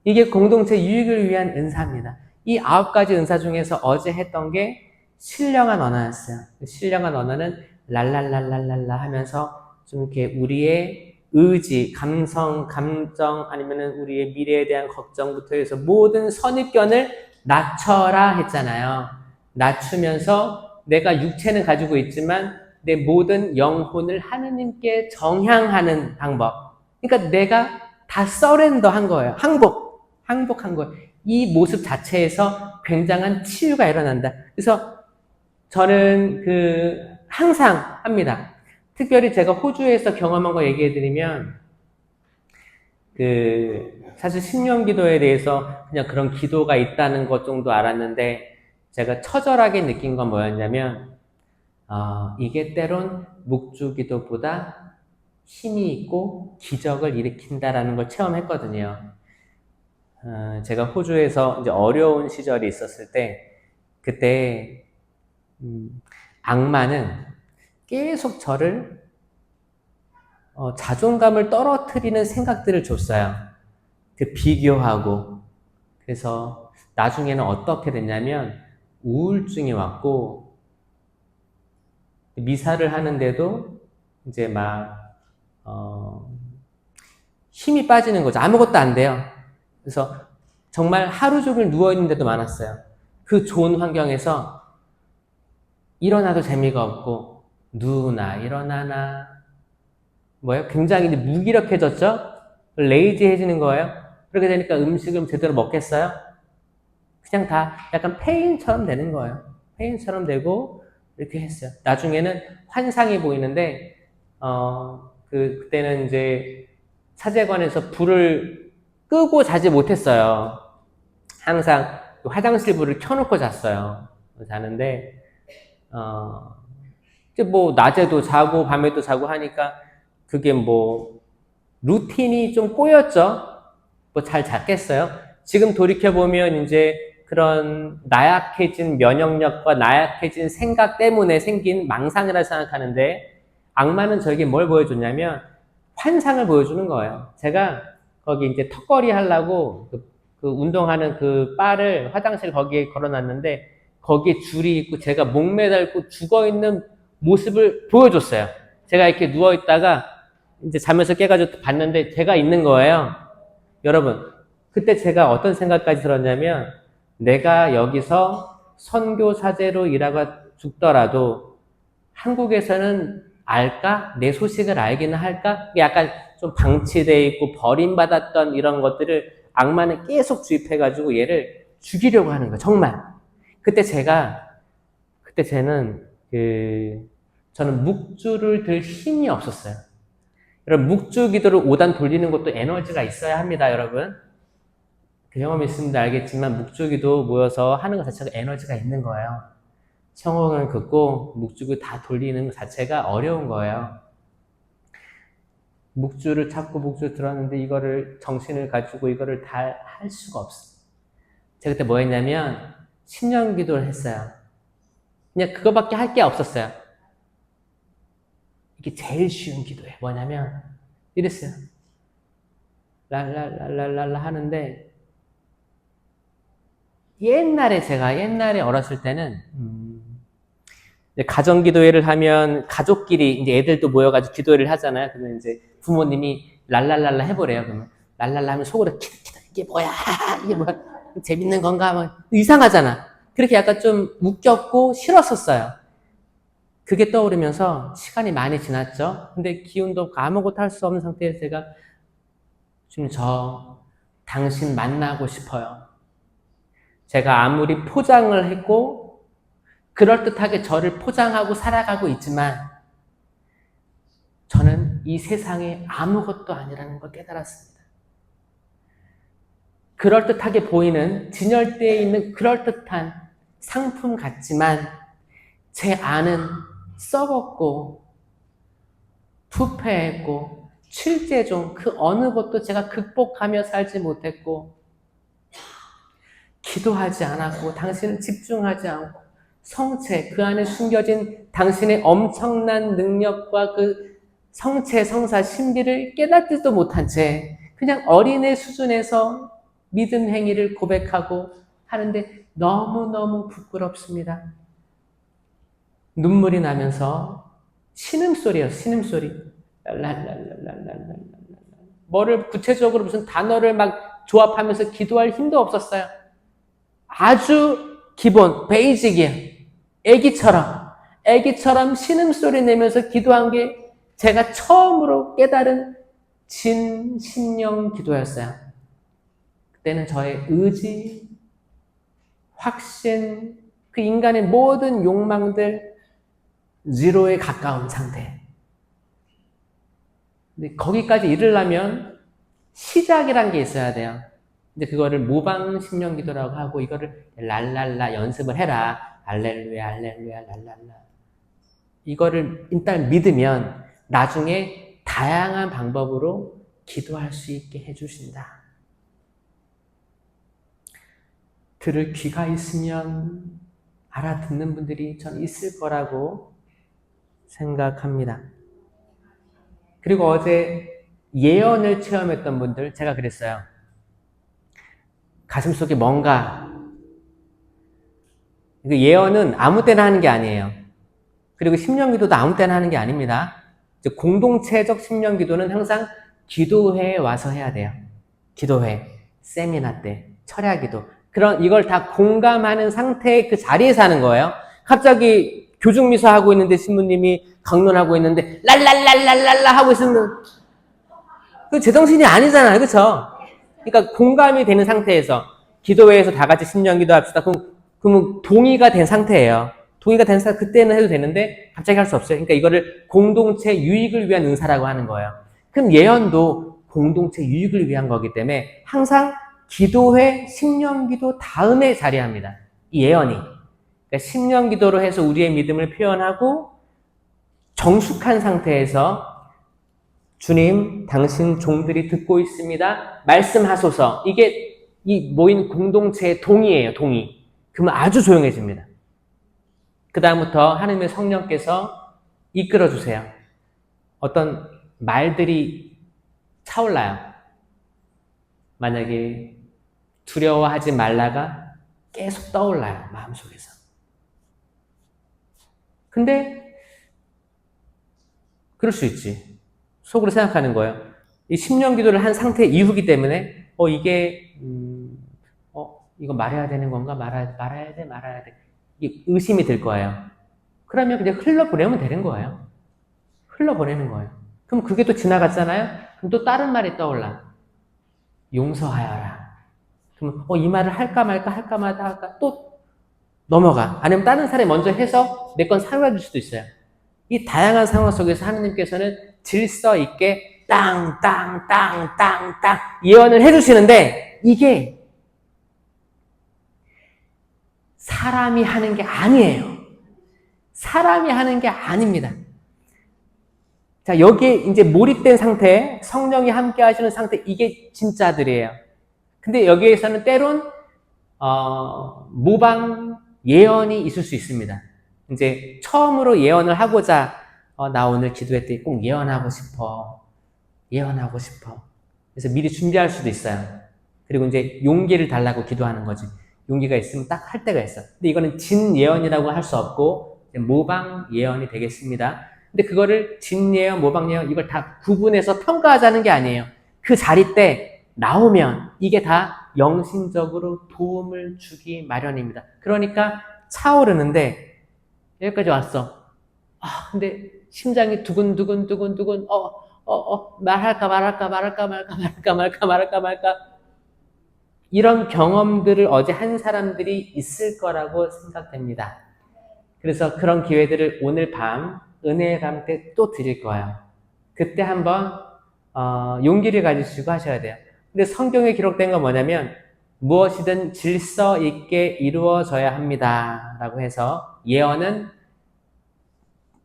이게 공동체 유익을 위한 은사입니다. 이 9가지 은사 중에서 어제 했던 게 신령한 언어였어요. 신령한 언어는 랄랄랄랄랄라 하면서 좀 이렇게 우리의 의지, 감성, 감정 아니면은 우리의 미래에 대한 걱정부터 해서 모든 선입견을 낮춰라 했잖아요. 낮추면서 내가 육체는 가지고 있지만 내 모든 영혼을 하느님께 정향하는 방법. 그러니까 내가 다 서렌더 한 거예요. 항복한 거예요. 이 모습 자체에서 굉장한 치유가 일어난다. 그래서 저는 항상 합니다. 특별히 제가 호주에서 경험한 거 얘기해드리면, 사실 신령기도에 대해서 그냥 그런 기도가 있다는 것 정도 알았는데, 제가 처절하게 느낀 건 뭐였냐면, 이게 때론 묵주기도보다 힘이 있고 기적을 일으킨다라는 걸 체험했거든요. 제가 호주에서 이제 어려운 시절이 있었을 때, 그때, 악마는 계속 저를 자존감을 떨어뜨리는 생각들을 줬어요. 비교하고. 그래서 나중에는 어떻게 됐냐면 우울증이 왔고 미사를 하는데도 이제 힘이 빠지는 거죠. 아무것도 안 돼요. 그래서 정말 하루 종일 누워있는 데도 많았어요. 그 좋은 환경에서 일어나도 재미가 없고 누나 일어나나 굉장히 이제 무기력해졌죠? 레이지해지는 거예요. 그렇게 되니까 음식을 제대로 먹겠어요? 그냥 다 약간 페인처럼 되는 거예요. 페인처럼 되고 이렇게 했어요. 나중에는 환상이 보이는데 그때는 이제 사제관에서 불을 끄고 자지 못했어요. 항상 화장실 불을 켜놓고 잤어요. 자는데 이제 낮에도 자고 밤에도 자고 하니까 그게 루틴이 좀 꼬였죠. 잘 잤겠어요. 지금 돌이켜보면 이제 그런 나약해진 면역력과 나약해진 생각 때문에 생긴 망상이라 생각하는데 악마는 저에게 뭘 보여줬냐면 환상을 보여주는 거예요. 제가 거기 이제 턱걸이 하려고 그 운동하는 그 바를 화장실 거기에 걸어놨는데 거기에 줄이 있고 제가 목 매달고 죽어있는 모습을 보여줬어요. 제가 이렇게 누워있다가 이제 자면서 깨가지고 봤는데 제가 있는 거예요. 여러분, 그때 제가 어떤 생각까지 들었냐면 내가 여기서 선교사제로 일하고 죽더라도 한국에서는 알까? 내 소식을 알기는 할까? 약간 좀 방치되어 있고 버림받았던 이런 것들을 악마는 계속 주입해가지고 얘를 죽이려고 하는 거예요. 정말. 그때 쟤는 저는 묵주를 들 힘이 없었어요. 여러분, 묵주 기도를 5단 돌리는 것도 에너지가 있어야 합니다, 여러분. 그 경험이 있으면 알겠지만 묵주 기도 모여서 하는 것 자체가 에너지가 있는 거예요. 청홍을 긋고 묵주를 다 돌리는 것 자체가 어려운 거예요. 묵주를 찾고 묵주를 들었는데 이거를 정신을 가지고 이거를 다 할 수가 없어요. 제가 그때 뭐 했냐면 10년 기도를 했어요. 그냥 그거밖에 할 게 없었어요. 이게 제일 쉬운 기도예요. 뭐냐면 이랬어요. 랄랄랄랄랄라 하는데 옛날에 어렸을 때는 가정기도회를 하면 가족끼리 이제 애들도 모여가지고 기도회를 하잖아요. 그러면 이제 부모님이 랄랄랄라 해보래요. 그러면 랄랄라 하면 속으로 키득키득 이게 뭐야? 이게 뭐야? 재밌는 건가? 뭐 이상하잖아. 그렇게 약간 좀 웃겼고 싫었었어요. 그게 떠오르면서 시간이 많이 지났죠. 근데 기운도 없고 아무것도 할 수 없는 상태에서 제가 지금 당신 만나고 싶어요. 제가 아무리 포장을 했고 그럴듯하게 저를 포장하고 살아가고 있지만 저는 이 세상에 아무것도 아니라는 걸 깨달았습니다. 그럴듯하게 보이는 진열대에 있는 그럴듯한 상품 같지만 제 안은 썩었고 부패했고 칠제종 그 어느 것도 제가 극복하며 살지 못했고 기도하지 않았고 당신은 집중하지 않고 성체 그 안에 숨겨진 당신의 엄청난 능력과 그 성체 성사 신비를 깨닫지도 못한 채 그냥 어린애 수준에서 믿음 행위를 고백하고 하는데 너무너무 부끄럽습니다. 눈물이 나면서 신음소리예요. 신음소리. 랄랄랄랄랄랄랄랄. 뭐를 구체적으로 무슨 단어를 막 조합하면서 기도할 힘도 없었어요. 아주 기본, 베이직이에요. 애기처럼 신음소리 내면서 기도한 게 제가 처음으로 깨달은 진심령 기도였어요. 그때는 저의 의지, 확신, 그 인간의 모든 욕망들 제로에 가까운 상태. 근데 거기까지 이르려면 시작이란 게 있어야 돼요. 근데 그거를 모방 심령 기도라고 하고 이거를 랄랄라 연습을 해라. 알렐루야, 알렐루야, 랄랄라. 이거를 일단 믿으면 나중에 다양한 방법으로 기도할 수 있게 해주신다. 들을 귀가 있으면 알아듣는 분들이 전 있을 거라고 생각합니다. 그리고 어제 예언을 체험했던 분들, 제가 그랬어요. 가슴속에 뭔가, 예언은 아무 때나 하는 게 아니에요. 그리고 심령기도도 아무 때나 하는 게 아닙니다. 공동체적 심령기도는 항상 기도회에 와서 해야 돼요. 기도회, 세미나 때, 철야기도. 이걸 다 공감하는 상태의 그 자리에서 하는 거예요. 갑자기 교중미사 하고 있는데 신부님이 강론하고 있는데 랄랄랄랄랄라 하고 있으면 그 제정신이 아니잖아요. 그렇죠? 그러니까 공감이 되는 상태에서 기도회에서 다 같이 심령기도 합시다. 그러면 동의가 된 상태예요. 동의가 된 상태 그때는 해도 되는데 갑자기 할 수 없어요. 그러니까 이거를 공동체 유익을 위한 은사라고 하는 거예요. 그럼 예언도 공동체 유익을 위한 거기 때문에 항상 기도회, 심령기도 다음에 자리합니다. 이 예언이. 그러니까 심령기도로 해서 우리의 믿음을 표현하고 정숙한 상태에서 주님, 당신 종들이 듣고 있습니다. 말씀하소서. 이게 이 모인 공동체의 동의예요, 동의. 그러면 아주 조용해집니다. 그 다음부터 하나님의 성령께서 이끌어주세요. 어떤 말들이 차올라요. 만약에 두려워하지 말라가 계속 떠올라요, 마음속에서. 근데 그럴 수 있지. 속으로 생각하는 거예요. 이 10년 기도를 한 상태 이후기 때문에 이거 말해야 되는 건가? 말아야 돼. 이게 의심이 들 거예요. 그러면 그냥 흘러보내면 되는 거예요. 흘러보내는 거예요. 그럼 그게 또 지나갔잖아요? 그럼 또 다른 말이 떠올라. 용서하여라. 그러면 이 말을 할까 말까 또 넘어가. 아니면 다른 사람이 먼저 해서 내 건 사유해 줄 수도 있어요. 이 다양한 상황 속에서 하나님께서는 질서 있게 땅, 땅, 땅, 땅, 땅 예언을 해주시는데 이게 사람이 하는 게 아니에요. 사람이 하는 게 아닙니다. 자, 여기에 이제 몰입된 상태, 성령이 함께 하시는 상태, 이게 진짜들이에요. 근데 여기에서는 때론, 모방 예언이 있을 수 있습니다. 이제 처음으로 예언을 하고자, 나 오늘 기도회 때 꼭 예언하고 싶어. 예언하고 싶어. 그래서 미리 준비할 수도 있어요. 그리고 이제 용기를 달라고 기도하는 거지. 용기가 있으면 딱 할 때가 있어. 근데 이거는 진 예언이라고 할 수 없고, 모방 예언이 되겠습니다. 근데 그거를 진 예언, 모방 예언, 이걸 다 구분해서 평가하자는 게 아니에요. 그 자리 때 나오면 이게 다 영신적으로 도움을 주기 마련입니다. 그러니까 차오르는데 여기까지 왔어. 근데 심장이 두근두근 말할까 이런 경험들을 어제 한 사람들이 있을 거라고 생각됩니다. 그래서 그런 기회들을 오늘 밤 은혜의 밤 때 또 드릴 거예요. 그때 한번 용기를 가지시고 하셔야 돼요. 근데 성경에 기록된 건 뭐냐면 무엇이든 질서 있게 이루어져야 합니다 라고 해서 예언은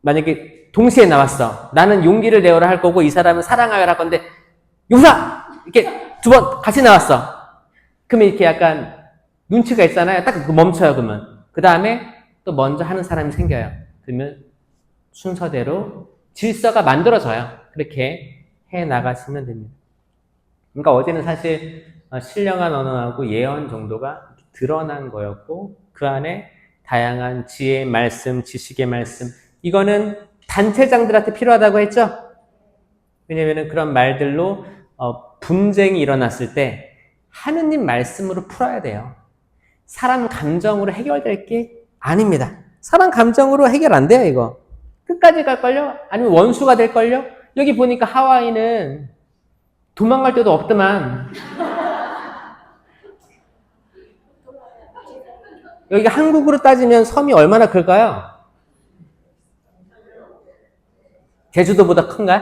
만약에 동시에 나왔어. 나는 용기를 내어라 할 거고 이 사람은 사랑하여라 할 건데 용사! 이렇게 두 번 같이 나왔어. 그러면 이렇게 약간 눈치가 있잖아요. 딱 멈춰요. 그러면 그 다음에 또 먼저 하는 사람이 생겨요. 그러면 순서대로 질서가 만들어져요. 그렇게 해 나가시면 됩니다. 그러니까 어제는 사실 신령한 언어하고 예언 정도가 드러난 거였고 그 안에 다양한 지혜의 말씀, 지식의 말씀 이거는 단체장들한테 필요하다고 했죠? 왜냐하면 그런 말들로 분쟁이 일어났을 때 하느님 말씀으로 풀어야 돼요. 사람 감정으로 해결될 게 아닙니다. 사람 감정으로 해결 안 돼요, 이거. 끝까지 갈걸요? 아니면 원수가 될걸요? 여기 보니까 하와이는 도망갈 데도 없더만. 여기가 한국으로 따지면 섬이 얼마나 클까요? 제주도보다 큰가요?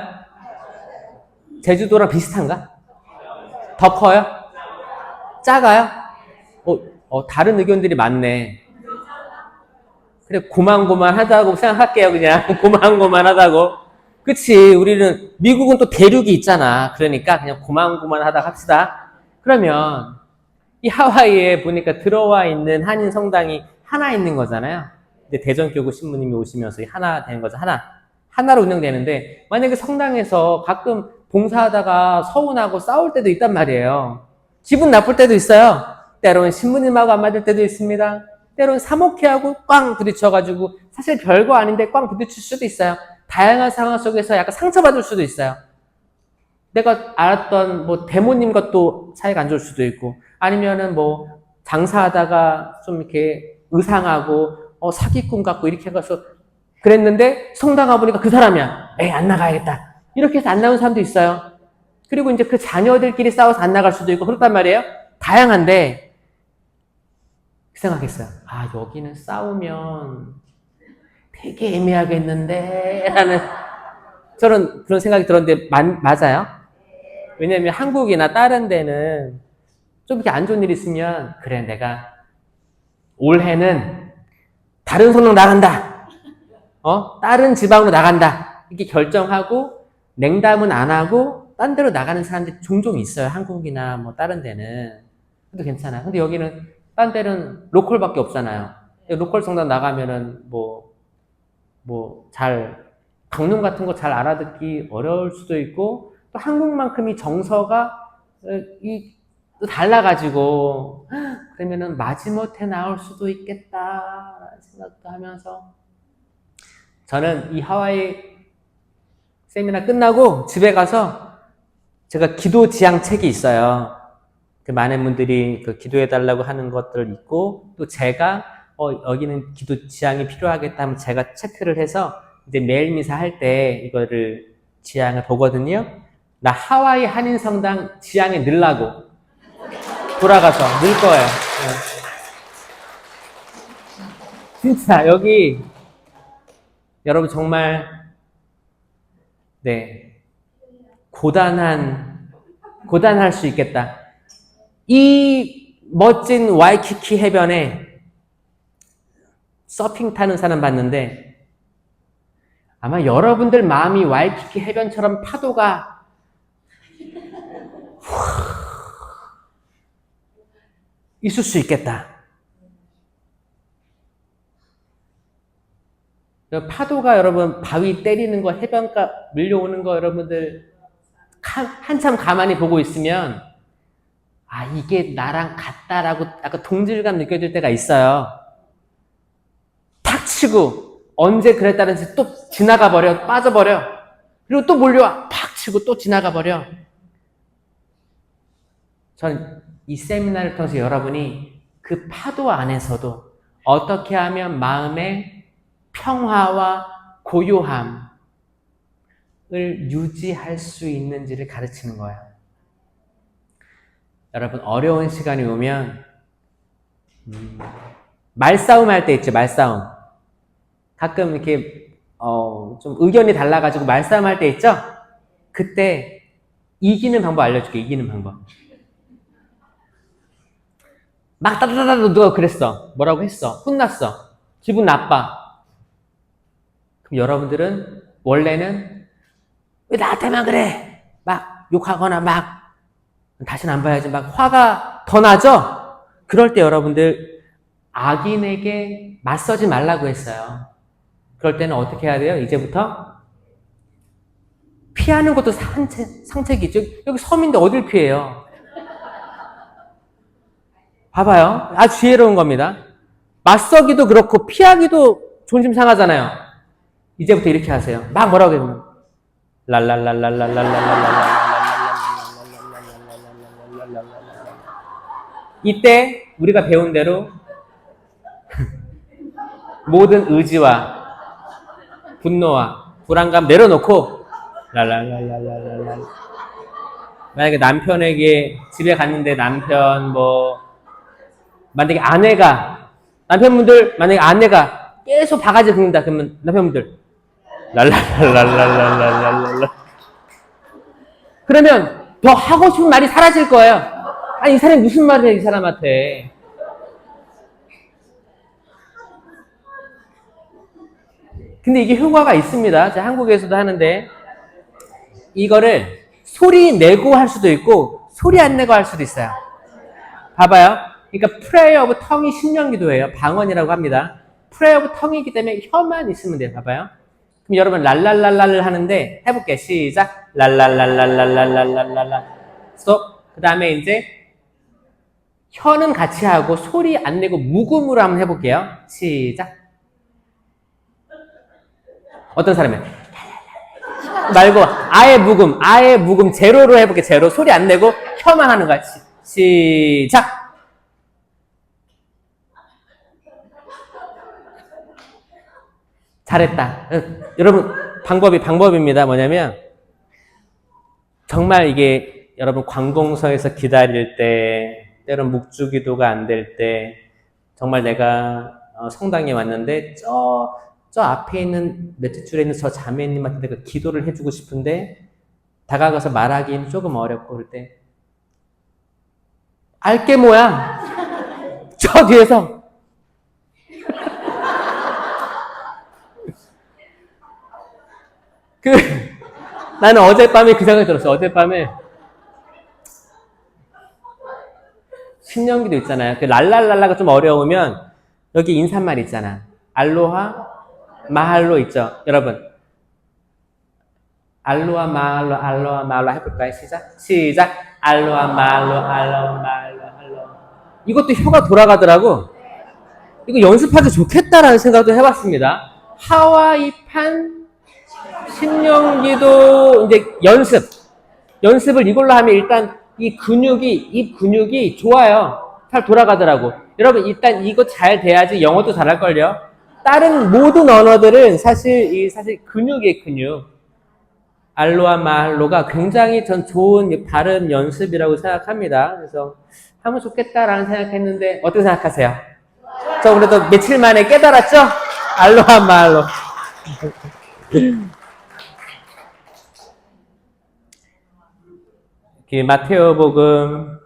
제주도랑 비슷한가? 더 커요? 작아요? 다른 의견들이 많네. 그래, 고만고만하다고 생각할게요, 그냥. 고만고만하다고. 그치, 우리는, 미국은 또 대륙이 있잖아. 그러니까 그냥 고만고만하다 합시다. 그러면, 이 하와이에 보니까 들어와 있는 한인 성당이 하나 있는 거잖아요. 근데 대전교구 신부님이 오시면서 하나 되는 거죠, 하나로 운영되는데, 만약에 성당에서 가끔 봉사하다가 서운하고 싸울 때도 있단 말이에요. 기분 나쁠 때도 있어요. 때로는 신부님하고 안 맞을 때도 있습니다. 때로는 사목회하고 꽝 부딪혀가지고 사실 별거 아닌데 꽝 부딪힐 수도 있어요. 다양한 상황 속에서 약간 상처받을 수도 있어요. 내가 알았던 뭐 대모님 것도 사이가 안 좋을 수도 있고 아니면은 뭐 장사하다가 좀 이렇게 의상하고 사기꾼 같고 이렇게 해가서 그랬는데 성당 가보니까 그 사람이야. 에이 안 나가야겠다. 이렇게 해서 안 나온 사람도 있어요. 그리고 이제 그 자녀들끼리 싸워서 안 나갈 수도 있고 그렇단 말이에요. 다양한데 생각했어요. 여기는 싸우면 되게 애매하겠는데 라는 저는 그런 생각이 들었는데 맞아요? 왜냐면 한국이나 다른 데는 좀 이렇게 안 좋은 일 있으면 그래 내가 올해는 다른 성당 나간다. 다른 지방으로 나간다. 이렇게 결정하고 냉담은 안 하고 딴 데로 나가는 사람들이 종종 있어요. 한국이나 뭐 다른 데는. 그래도 괜찮아요. 근데 여기는 딴 데는 로컬밖에 없잖아요. 로컬 성당 나가면은 강론 같은 거 잘 알아듣기 어려울 수도 있고, 또 한국만큼이 정서가, 또 달라가지고, 그러면은 마지못해 나올 수도 있겠다라는 생각도 하면서, 저는 이 하와이 세미나 끝나고 집에 가서 제가 기도 지향 책이 있어요. 많은 분들이 그 기도해달라고 하는 것들 있고, 또 제가, 여기는 기도 지향이 필요하겠다 하면 제가 체크를 해서, 이제 매일 미사 할 때 이거를 지향을 보거든요. 나 하와이 한인성당 지향에 넣으려고 돌아가서 넣을 거예요. 네. 진짜, 여기 여러분 정말 네 고단할 수 있겠다. 이 멋진 와이키키 해변에 서핑 타는 사람 봤는데 아마 여러분들 마음이 와이키키 해변처럼 파도가 있을 수 있겠다. 파도가 여러분 바위 때리는 거, 해변가 밀려오는 거 여러분들 한참 가만히 보고 있으면 아 이게 나랑 같다라고 약간 동질감 느껴질 때가 있어요. 탁 치고 언제 그랬다는지 또 지나가 버려, 빠져버려. 그리고 또 몰려와, 팍 치고 또 지나가 버려. 전 이 세미나를 통해서 여러분이 그 파도 안에서도 어떻게 하면 마음의 평화와 고요함을 유지할 수 있는지를 가르치는 거예요. 여러분 어려운 시간이 오면 말싸움 할 때 있죠. 말싸움. 가끔 이렇게 좀 의견이 달라가지고 말싸움 할 때 있죠. 그때 이기는 방법 알려줄게. 이기는 방법. 막 따다다다 누가 그랬어. 뭐라고 했어. 혼났어. 기분 나빠. 그럼 여러분들은 원래는 왜 나한테만 그래? 막 욕하거나 막 다시는 안 봐야지. 막 화가 더 나죠? 그럴 때 여러분들 악인에게 맞서지 말라고 했어요. 그럴 때는 어떻게 해야 돼요? 이제부터 피하는 것도 상책이죠. 여기 섬인데 어딜 피해요? 봐봐요. 아주 지혜로운 겁니다. 맞서기도 그렇고 피하기도 존심 상하잖아요. 이제부터 이렇게 하세요. 막 뭐라고 해요? 이때 우리가 배운 대로 모든 의지와 분노와 불안감 내려놓고 랄랄랄랄랄랄랄. 만약에 남편에게 집에 갔는데 남편 만약에 남편분들 만약에 아내가 계속 바가지 긁는다 그러면 남편분들 랄랄랄랄랄랄랄랄. 그러면 더 하고 싶은 말이 사라질 거예요. 아니 이 사람이 무슨 말을 해 이 사람한테. 근데 이게 효과가 있습니다. 제가 한국에서도 하는데 이거를 소리 내고 할 수도 있고 소리 안 내고 할 수도 있어요. 봐봐요. 그러니까 prayer of tongue이 신령기도예요. 방언이라고 합니다. prayer of tongue이기 때문에 혀만 있으면 돼요. 봐봐요. 그럼 여러분 랄랄랄랄을 하는데 해볼게요. 시작. 랄랄랄랄랄랄랄랄랄 스톱. 그 다음에 이제 혀는 같이 하고 소리 안 내고 묵음으로 한번 해볼게요. 시작. 어떤 사람이 말고 아예 묵음 제로로 해볼게. 제로. 소리 안 내고 혀만 하는 거야. 시작. 잘했다. 여러분 방법입니다. 뭐냐면 정말 이게 여러분 관공서에서 기다릴 때 때론 묵주기도가 안 될 때 정말 내가 성당에 왔는데 저 앞에 있는 몇째 줄에 있는 저 자매님한테 내가 기도를 해주고 싶은데 다가가서 말하기는 조금 어렵고 그럴 때 알게 뭐야? 저 뒤에서 나는 어젯밤에 그 생각이 들었어. 어젯밤에 신령기도 있잖아요. 그 랄랄랄라가 좀 어려우면 여기 인사말 있잖아. 알로하 마할로 있죠. 여러분 알로하 마할로 해볼까요? 시작. 알로하 마할로. 이것도 혀가 돌아가더라고. 이거 연습하기 좋겠다라는 생각도 해봤습니다. 하와이판 신령기도 이제 연습을 이걸로 하면 일단 입 근육이 좋아요. 잘 돌아가더라고. 여러분 일단 이거 잘 돼야지 영어도 잘할걸요. 다른 모든 언어들은 사실 근육이에요. 근육. 알로와 마할로가 굉장히 전 좋은 발음 연습이라고 생각합니다. 그래서 하면 좋겠다라는 생각했는데 어떻게 생각하세요? 저 그래도 며칠 만에 깨달았죠? 알로와 마할로. 마테오복음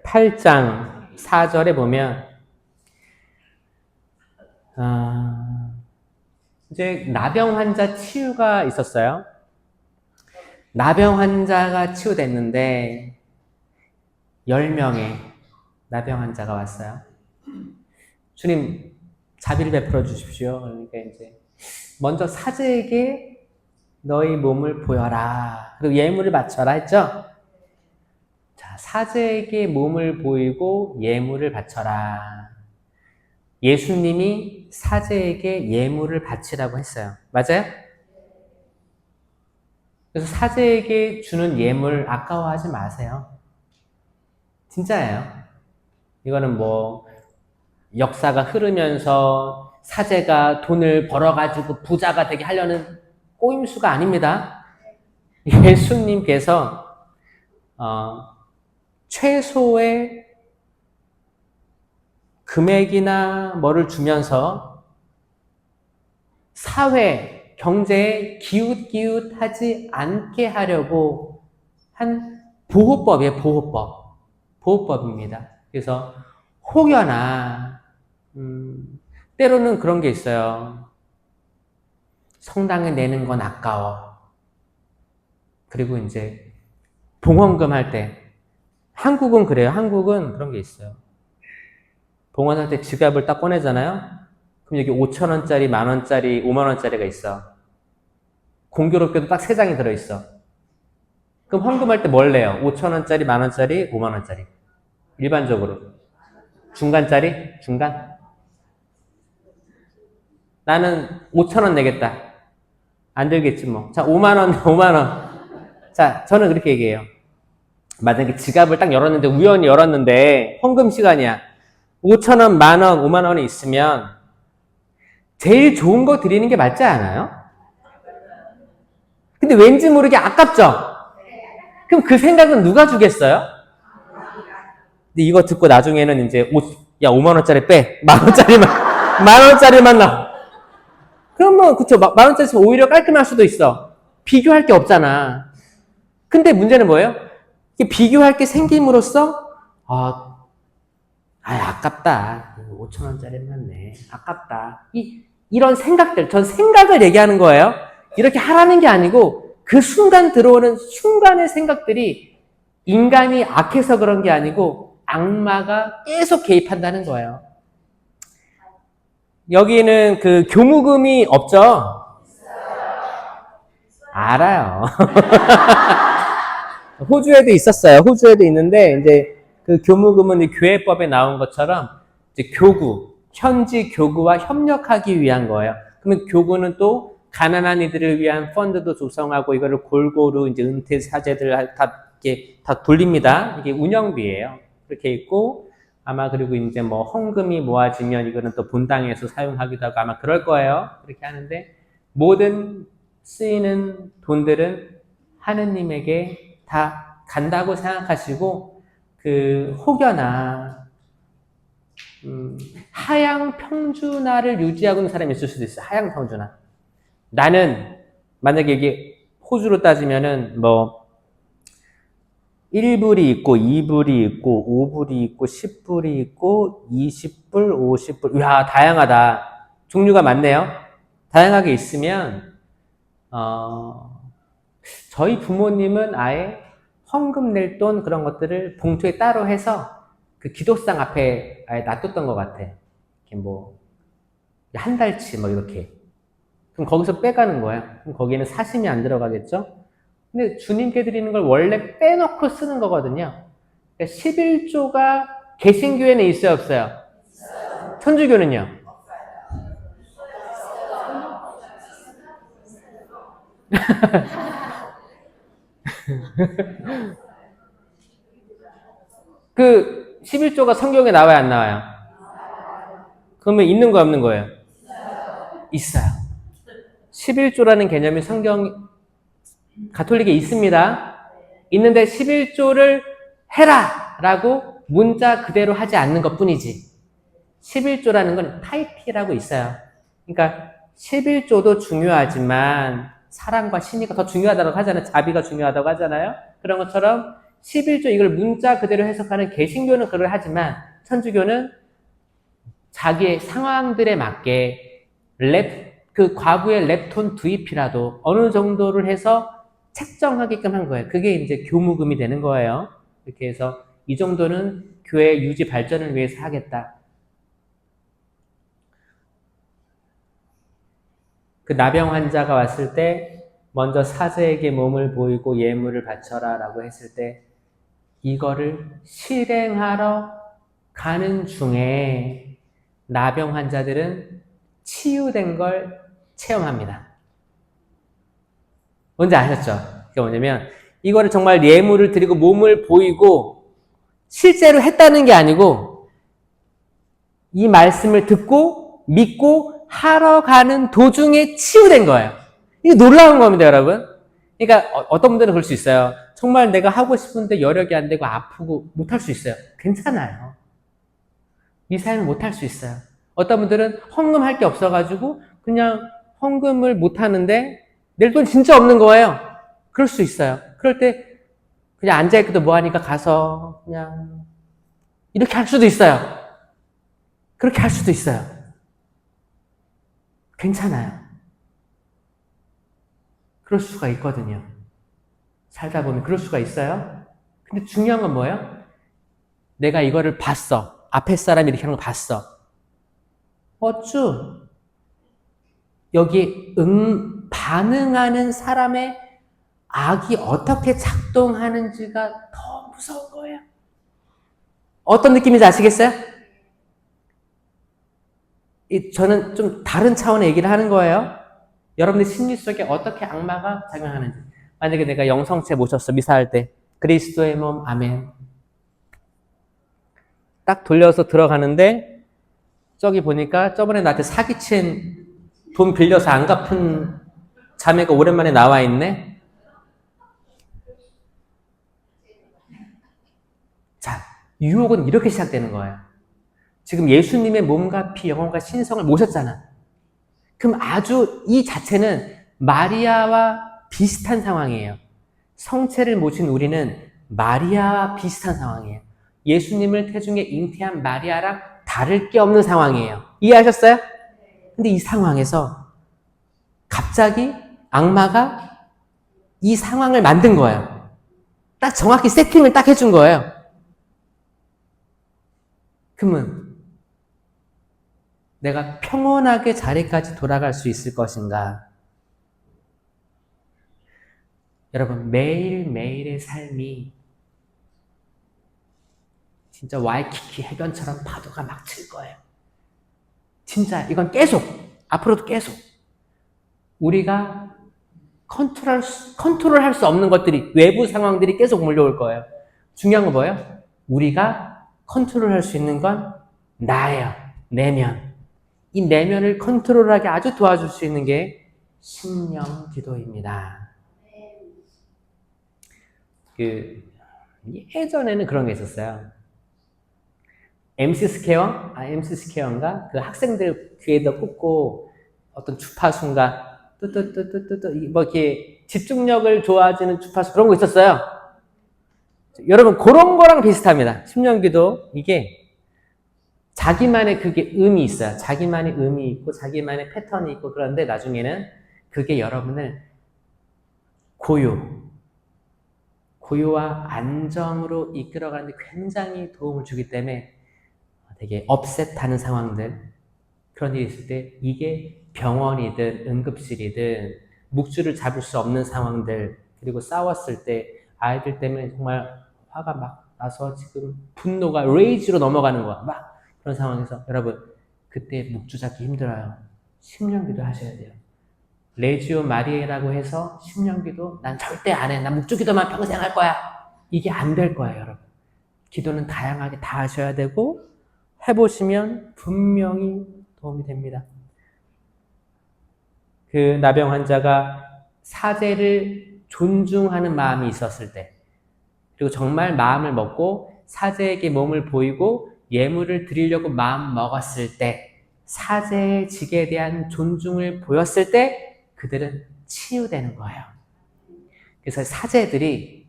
8장 4절에 보면 이제 나병 환자 치유가 있었어요. 나병 환자가 치유됐는데 10명의 나병 환자가 왔어요. 주님 자비를 베풀어 주십시오. 그러니까 이제 먼저 사제에게 너희 몸을 보여라. 그리고 예물을 바쳐라 했죠? 자, 사제에게 몸을 보이고 예물을 바쳐라. 예수님이 사제에게 예물을 바치라고 했어요. 맞아요? 그래서 사제에게 주는 예물 아까워하지 마세요. 진짜예요. 이거는 뭐 역사가 흐르면서 사제가 돈을 벌어가지고 부자가 되게 하려는 꼬임수가 아닙니다. 예수님께서 최소의 금액이나 뭐를 주면서 사회, 경제에 기웃기웃하지 않게 하려고 한 보호법이에요. 보호법입니다. 그래서 혹여나 때로는 그런 게 있어요. 성당에 내는 건 아까워. 그리고 이제 봉헌금 할 때 한국은 그래요. 한국은 그런 게 있어요. 봉헌할 때 지갑을 딱 꺼내잖아요. 그럼 여기 5,000원짜리, 만원짜리, 5만원짜리가 있어. 공교롭게도 딱 3장이 들어있어. 그럼 헌금할 때 뭘 내요? 5,000원짜리, 만원짜리, 5만원짜리. 일반적으로. 중간짜리? 중간? 나는 5,000원 내겠다. 안 들겠지 뭐. 자, 5만원, 5만원. 자, 저는 그렇게 얘기해요. 만약에 지갑을 딱 열었는데, 우연히 열었는데, 헌금 시간이야. 5,000원, 만원, 5만원이 있으면, 제일 좋은 거 드리는 게 맞지 않아요? 근데 왠지 모르게 아깝죠? 그럼 그 생각은 누가 주겠어요? 근데 이거 듣고 나중에는 이제, 야, 5만원짜리 빼. 만원짜리만 나. 그러면, 그쵸. 만원짜리 오히려 깔끔할 수도 있어. 비교할 게 없잖아. 근데 문제는 뭐예요? 비교할 게 생김으로써, 아깝다. 5,000원짜리만 네. 아깝다. 이런 생각들, 전 생각을 얘기하는 거예요. 이렇게 하라는 게 아니고, 그 순간 들어오는 순간의 생각들이 인간이 악해서 그런 게 아니고, 악마가 계속 개입한다는 거예요. 여기는 그 교무금이 없죠? 알아요. 호주에도 있었어요. 호주에도 있는데, 이제 그 교무금은 교회법에 나온 것처럼, 이제 현지 교구와 협력하기 위한 거예요. 그러면 교구는 또 가난한 이들을 위한 펀드도 조성하고, 이거를 골고루 이제 은퇴 사제들 다 돌립니다. 이게 운영비예요. 그렇게 있고, 아마 그리고 이제 뭐 헌금이 모아지면 이거는 또 본당에서 사용하기도 하고 아마 그럴 거예요. 그렇게 하는데, 모든 쓰이는 돈들은 하느님에게 다 간다고 생각하시고, 그 혹여나 하향 평준화를 유지하고 있는 사람이 있을 수도 있어요. 하향 평준화. 나는 만약에 이게 호주로 따지면은 뭐 1불이 있고 2불이 있고 5불이 있고 10불이 있고 20불, 50불. 이야, 다양하다. 종류가 많네요. 다양하게 있으면 저희 부모님은 아예 헌금 낼 돈 그런 것들을 봉투에 따로 해서 그 기도상 앞에 아예 놔뒀던 것 같아. 이렇게 뭐 한 달치 뭐 이렇게. 그럼 거기서 빼가는 거야. 그럼 거기에는 사심이 안 들어가겠죠? 근데 주님께 드리는 걸 원래 빼놓고 쓰는 거거든요. 그러니까 11조가 개신교회는 있어요, 없어요? 천주교는요? 그 11조가 성경에 나와요, 안 나와요? 그러면 있는 거 없는 거예요? 있어요. 11조라는 개념이 성경 가톨릭에 있습니다. 있는데 11조를 해라 라고 문자 그대로 하지 않는 것 뿐이지. 11조라는 건 타이피라고 있어요. 그러니까 11조도 중요하지만 사랑과 신의가 더 중요하다고 하잖아요. 자비가 중요하다고 하잖아요. 그런 것처럼 11조 이걸 문자 그대로 해석하는 개신교는 그걸 하지만 천주교는 자기의 상황들에 맞게 그 과부의 랩톤 두입이라도 어느 정도를 해서 책정하게끔 한 거예요. 그게 이제 교무금이 되는 거예요. 이렇게 해서 이 정도는 교회 유지 발전을 위해서 하겠다. 그 나병 환자가 왔을 때 먼저 사제에게 몸을 보이고 예물을 바쳐라 라고 했을 때 이거를 실행하러 가는 중에 나병 환자들은 치유된 걸 체험합니다. 뭔지 아셨죠? 그게 뭐냐면 이거를 정말 예물을 드리고 몸을 보이고 실제로 했다는 게 아니고 이 말씀을 듣고 믿고 하러 가는 도중에 치유된 거예요. 이게 놀라운 겁니다, 여러분. 그러니까 어떤 분들은 그럴 수 있어요. 정말 내가 하고 싶은데 여력이 안 되고 아프고 못할 수 있어요. 괜찮아요. 미사일은 못할 수 있어요. 어떤 분들은 헌금할 게 없어가지고 그냥 헌금을 못하는데 낼 돈 진짜 없는 거예요. 그럴 수 있어요. 그럴 때 그냥 앉아있기도 뭐하니까 가서 그냥 이렇게 할 수도 있어요. 그렇게 할 수도 있어요. 괜찮아요. 그럴 수가 있거든요. 살다 보면 그럴 수가 있어요. 근데 중요한 건 뭐예요? 내가 이거를 봤어. 앞에 사람이 이렇게 하는 거 봤어. 어쭈? 여기 반응하는 사람의 악이 어떻게 작동하는지가 더 무서운 거예요. 어떤 느낌인지 아시겠어요? 저는 좀 다른 차원의 얘기를 하는 거예요. 여러분들 심리 속에 어떻게 악마가 작용하는지. 만약에 내가 영성체 모셨어, 미사할 때. 그리스도의 몸, 아멘. 딱 돌려서 들어가는데, 저기 보니까 저번에 나한테 사기친 돈 빌려서 안 갚은 자매가 오랜만에 나와 있네? 자, 유혹은 이렇게 시작되는 거예요. 지금 예수님의 몸과 피, 영혼과 신성을 모셨잖아. 그럼 아주 이 자체는 마리아와 비슷한 상황이에요. 성체를 모신 우리는 마리아와 비슷한 상황이에요. 예수님을 태중에 잉태한 마리아랑 다를 게 없는 상황이에요. 이해하셨어요? 근데 이 상황에서 갑자기 악마가 이 상황을 만든 거예요. 딱 정확히 세팅을 딱 해준 거예요. 그러면 내가 평온하게 자리까지 돌아갈 수 있을 것인가? 여러분, 매일매일의 삶이 진짜 와이키키 해변처럼 파도가 막 칠 거예요. 진짜 이건 계속, 앞으로도 계속 우리가 컨트롤할 수 없는 것들이, 외부 상황들이 계속 몰려올 거예요. 중요한 건 뭐예요? 우리가 컨트롤할 수 있는 건 나예요. 내면. 이 내면을 컨트롤하게 아주 도와줄 수 있는 게 심령 기도입니다. 예전에는 그런 게 있었어요. MC 스퀘어인가? 그 학생들 귀에다 꽂고 어떤 주파수인가? 뭐 이렇게 집중력을 좋아지는 주파수 그런 거 있었어요. 여러분, 그런 거랑 비슷합니다. 심령 기도. 이게 자기만의 그게 의미 있어요. 자기만의 의미 있고 자기만의 패턴이 있고 그런데 나중에는 그게 여러분을 고요와 안정으로 이끌어가는 데 굉장히 도움을 주기 때문에 되게 업셋하는 상황들, 그런 일이 있을 때 이게 병원이든 응급실이든 묵주를 잡을 수 없는 상황들, 그리고 싸웠을 때 아이들 때문에 정말 화가 막 나서 지금 분노가 레이지로 넘어가는 거야. 막 그런 상황에서 여러분 그때 묵주 잡기 힘들어요. 심령기도 하셔야 돼요. 레지오 마리에라고 해서 심령기도 난 절대 안 해. 난 묵주기도만 평생 할 거야. 이게 안 될 거예요, 여러분. 기도는 다양하게 다 하셔야 되고 해보시면 분명히 도움이 됩니다. 그 나병 환자가 사제를 존중하는 마음이 있었을 때, 그리고 정말 마음을 먹고 사제에게 몸을 보이고 예물을 드리려고 마음 먹었을 때, 사제직에 대한 존중을 보였을 때 그들은 치유되는 거예요. 그래서 사제들이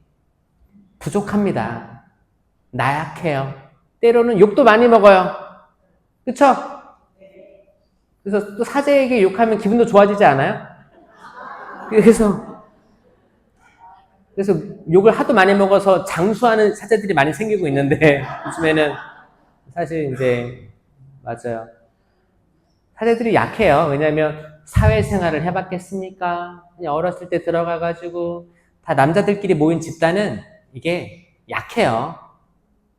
부족합니다. 나약해요. 때로는 욕도 많이 먹어요. 그쵸? 그래서 또 사제에게 욕하면 기분도 좋아지지 않아요? 그래서 욕을 하도 많이 먹어서 장수하는 사제들이 많이 생기고 있는데 요즘에는 사실 이제 맞아요. 사제들이 약해요. 왜냐하면 사회생활을 해봤겠습니까? 그냥 어렸을 때 들어가가지고 다 남자들끼리 모인 집단은 이게 약해요.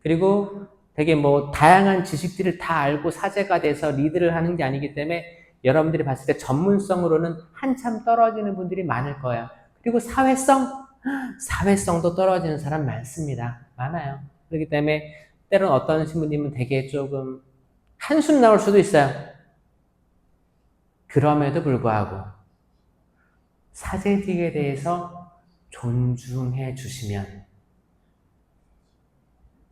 그리고 되게 뭐 다양한 지식들을 다 알고 사제가 돼서 리드를 하는 게 아니기 때문에 여러분들이 봤을 때 전문성으로는 한참 떨어지는 분들이 많을 거예요. 그리고 사회성도 떨어지는 사람 많습니다. 많아요. 그렇기 때문에 때로는 어떤 신부님은 되게 조금 한숨 나올 수도 있어요. 그럼에도 불구하고 사제직에 대해서 존중해 주시면,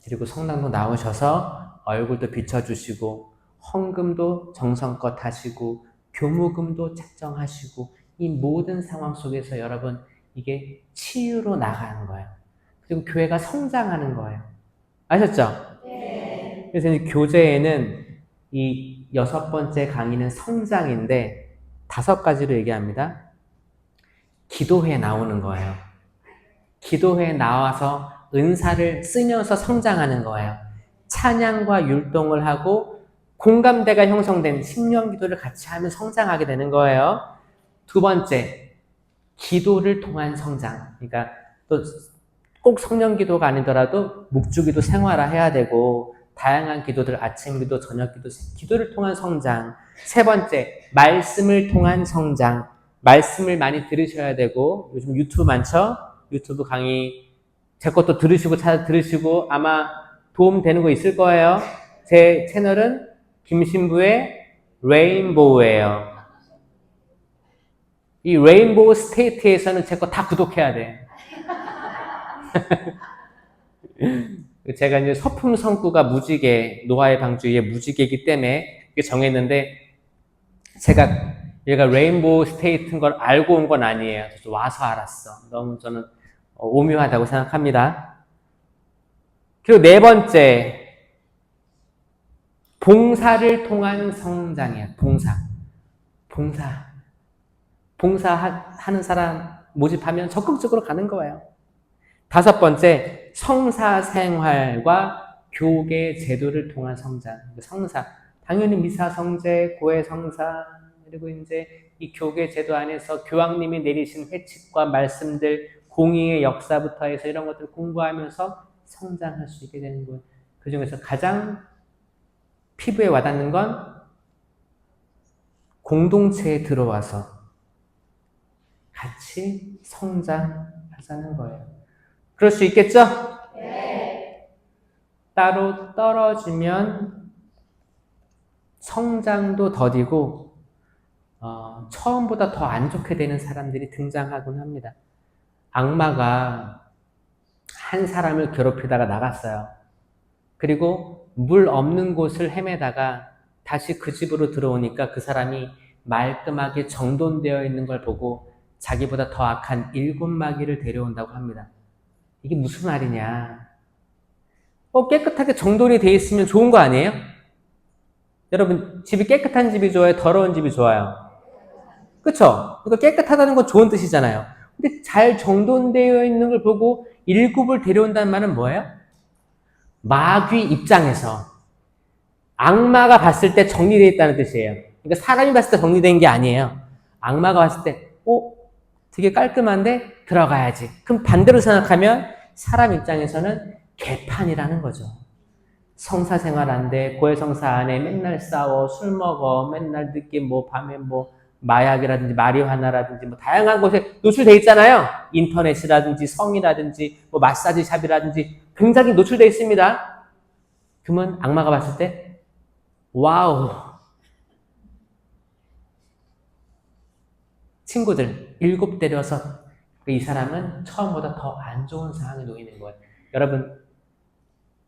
그리고 성당도 나오셔서 얼굴도 비춰주시고 헌금도 정성껏 하시고 교무금도 책정하시고 이 모든 상황 속에서 여러분 이게 치유로 나가는 거예요. 그리고 교회가 성장하는 거예요. 아셨죠? 네. 그래서 이 교재에는 이 6번째 강의는 성장인데 5가지로 얘기합니다. 기도회에 나오는 거예요. 기도회에 나와서 은사를 쓰면서 성장하는 거예요. 찬양과 율동을 하고 공감대가 형성된 심령 기도를 같이 하면 성장하게 되는 거예요. 2번째, 기도를 통한 성장. 그러니까 또 꼭 성령 기도가 아니더라도 묵주기도 생활화해야 되고 다양한 기도들, 아침 기도, 저녁 기도, 기도를 통한 성장. 3번째, 말씀을 통한 성장. 말씀을 많이 들으셔야 되고, 요즘 유튜브 많죠? 유튜브 강의 제 것도 들으시고 찾아 들으시고 아마 도움 되는 거 있을 거예요. 제 채널은 김신부의 레인보우예요. 이 레인보우 스테이트에서는 제 거 다 구독해야 돼. 제가 이제 서품 성구가 무지개, 노아의 방주의 무지개이기 때문에 정했는데 제가 얘가 레인보우 스테이트인 걸 알고 온 건 아니에요. 와서 알았어. 너무 저는 오묘하다고 생각합니다. 그리고 4번째, 봉사를 통한 성장이에요. 봉사하는 사람 모집하면 적극적으로 가는 거예요. 5번째, 성사생활과 교계 제도를 통한 성장. 성사, 당연히 미사 성제, 고해 성사, 그리고 이제 이 교계 제도 안에서 교황님이 내리신 회칙과 말씀들, 공의의 역사부터 해서 이런 것들을 공부하면서 성장할 수 있게 되는 거예요. 그 중에서 가장 피부에 와닿는 건 공동체에 들어와서 같이 성장하자는 거예요. 그럴 수 있겠죠? 네. 따로 떨어지면 성장도 더디고 처음보다 더 안 좋게 되는 사람들이 등장하곤 합니다. 악마가 한 사람을 괴롭히다가 나갔어요. 그리고 물 없는 곳을 헤매다가 다시 그 집으로 들어오니까 그 사람이 말끔하게 정돈되어 있는 걸 보고 자기보다 더 악한 7마귀를 데려온다고 합니다. 이게 무슨 말이냐? 깨끗하게 정돈이 돼 있으면 좋은 거 아니에요? 여러분, 집이 깨끗한 집이 좋아요? 더러운 집이 좋아요? 그쵸? 그러니까 깨끗하다는 건 좋은 뜻이잖아요. 근데 잘 정돈되어 있는 걸 보고 7을 데려온다는 말은 뭐예요? 마귀 입장에서 악마가 봤을 때 정리되어 있다는 뜻이에요. 그러니까 사람이 봤을 때 정리된 게 아니에요. 악마가 봤을 때 되게 깔끔한데 들어가야지. 그럼 반대로 생각하면 사람 입장에서는 개판이라는 거죠. 성사생활 안 돼, 고해성사 안 해, 맨날 싸워, 술 먹어, 맨날 늦게 밤에 마약이라든지 마리화나라든지 다양한 곳에 노출돼 있잖아요. 인터넷이라든지 성이라든지 마사지 샵이라든지 굉장히 노출돼 있습니다. 그러면 악마가 봤을 때 와우, 친구들 7 데려서 이 사람은 처음보다 더 안 좋은 상황에 놓이는 거예요. 여러분,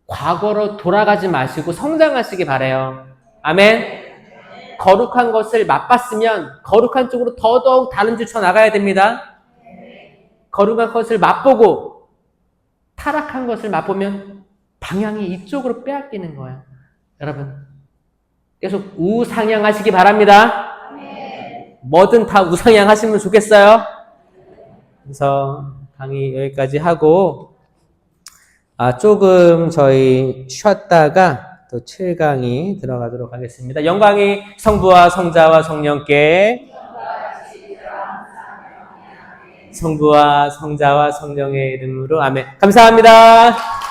과거로 돌아가지 마시고 성장하시기 바래요. 아멘. 거룩한 것을 맛봤으면 거룩한 쪽으로 더더욱 다른 줄 나가야 됩니다. 거룩한 것을 맛보고 타락한 것을 맛보면 방향이 이쪽으로 빼앗기는 거예요. 여러분, 계속 우상향하시기 바랍니다. 뭐든 다 우상향하시면 좋겠어요. 그래서 강의 여기까지 하고 조금 저희 쉬었다가 또 7강이 들어가도록 하겠습니다. 영광이 성부와 성자와 성령께, 성부와 성자와 성령의 이름으로 아멘. 감사합니다.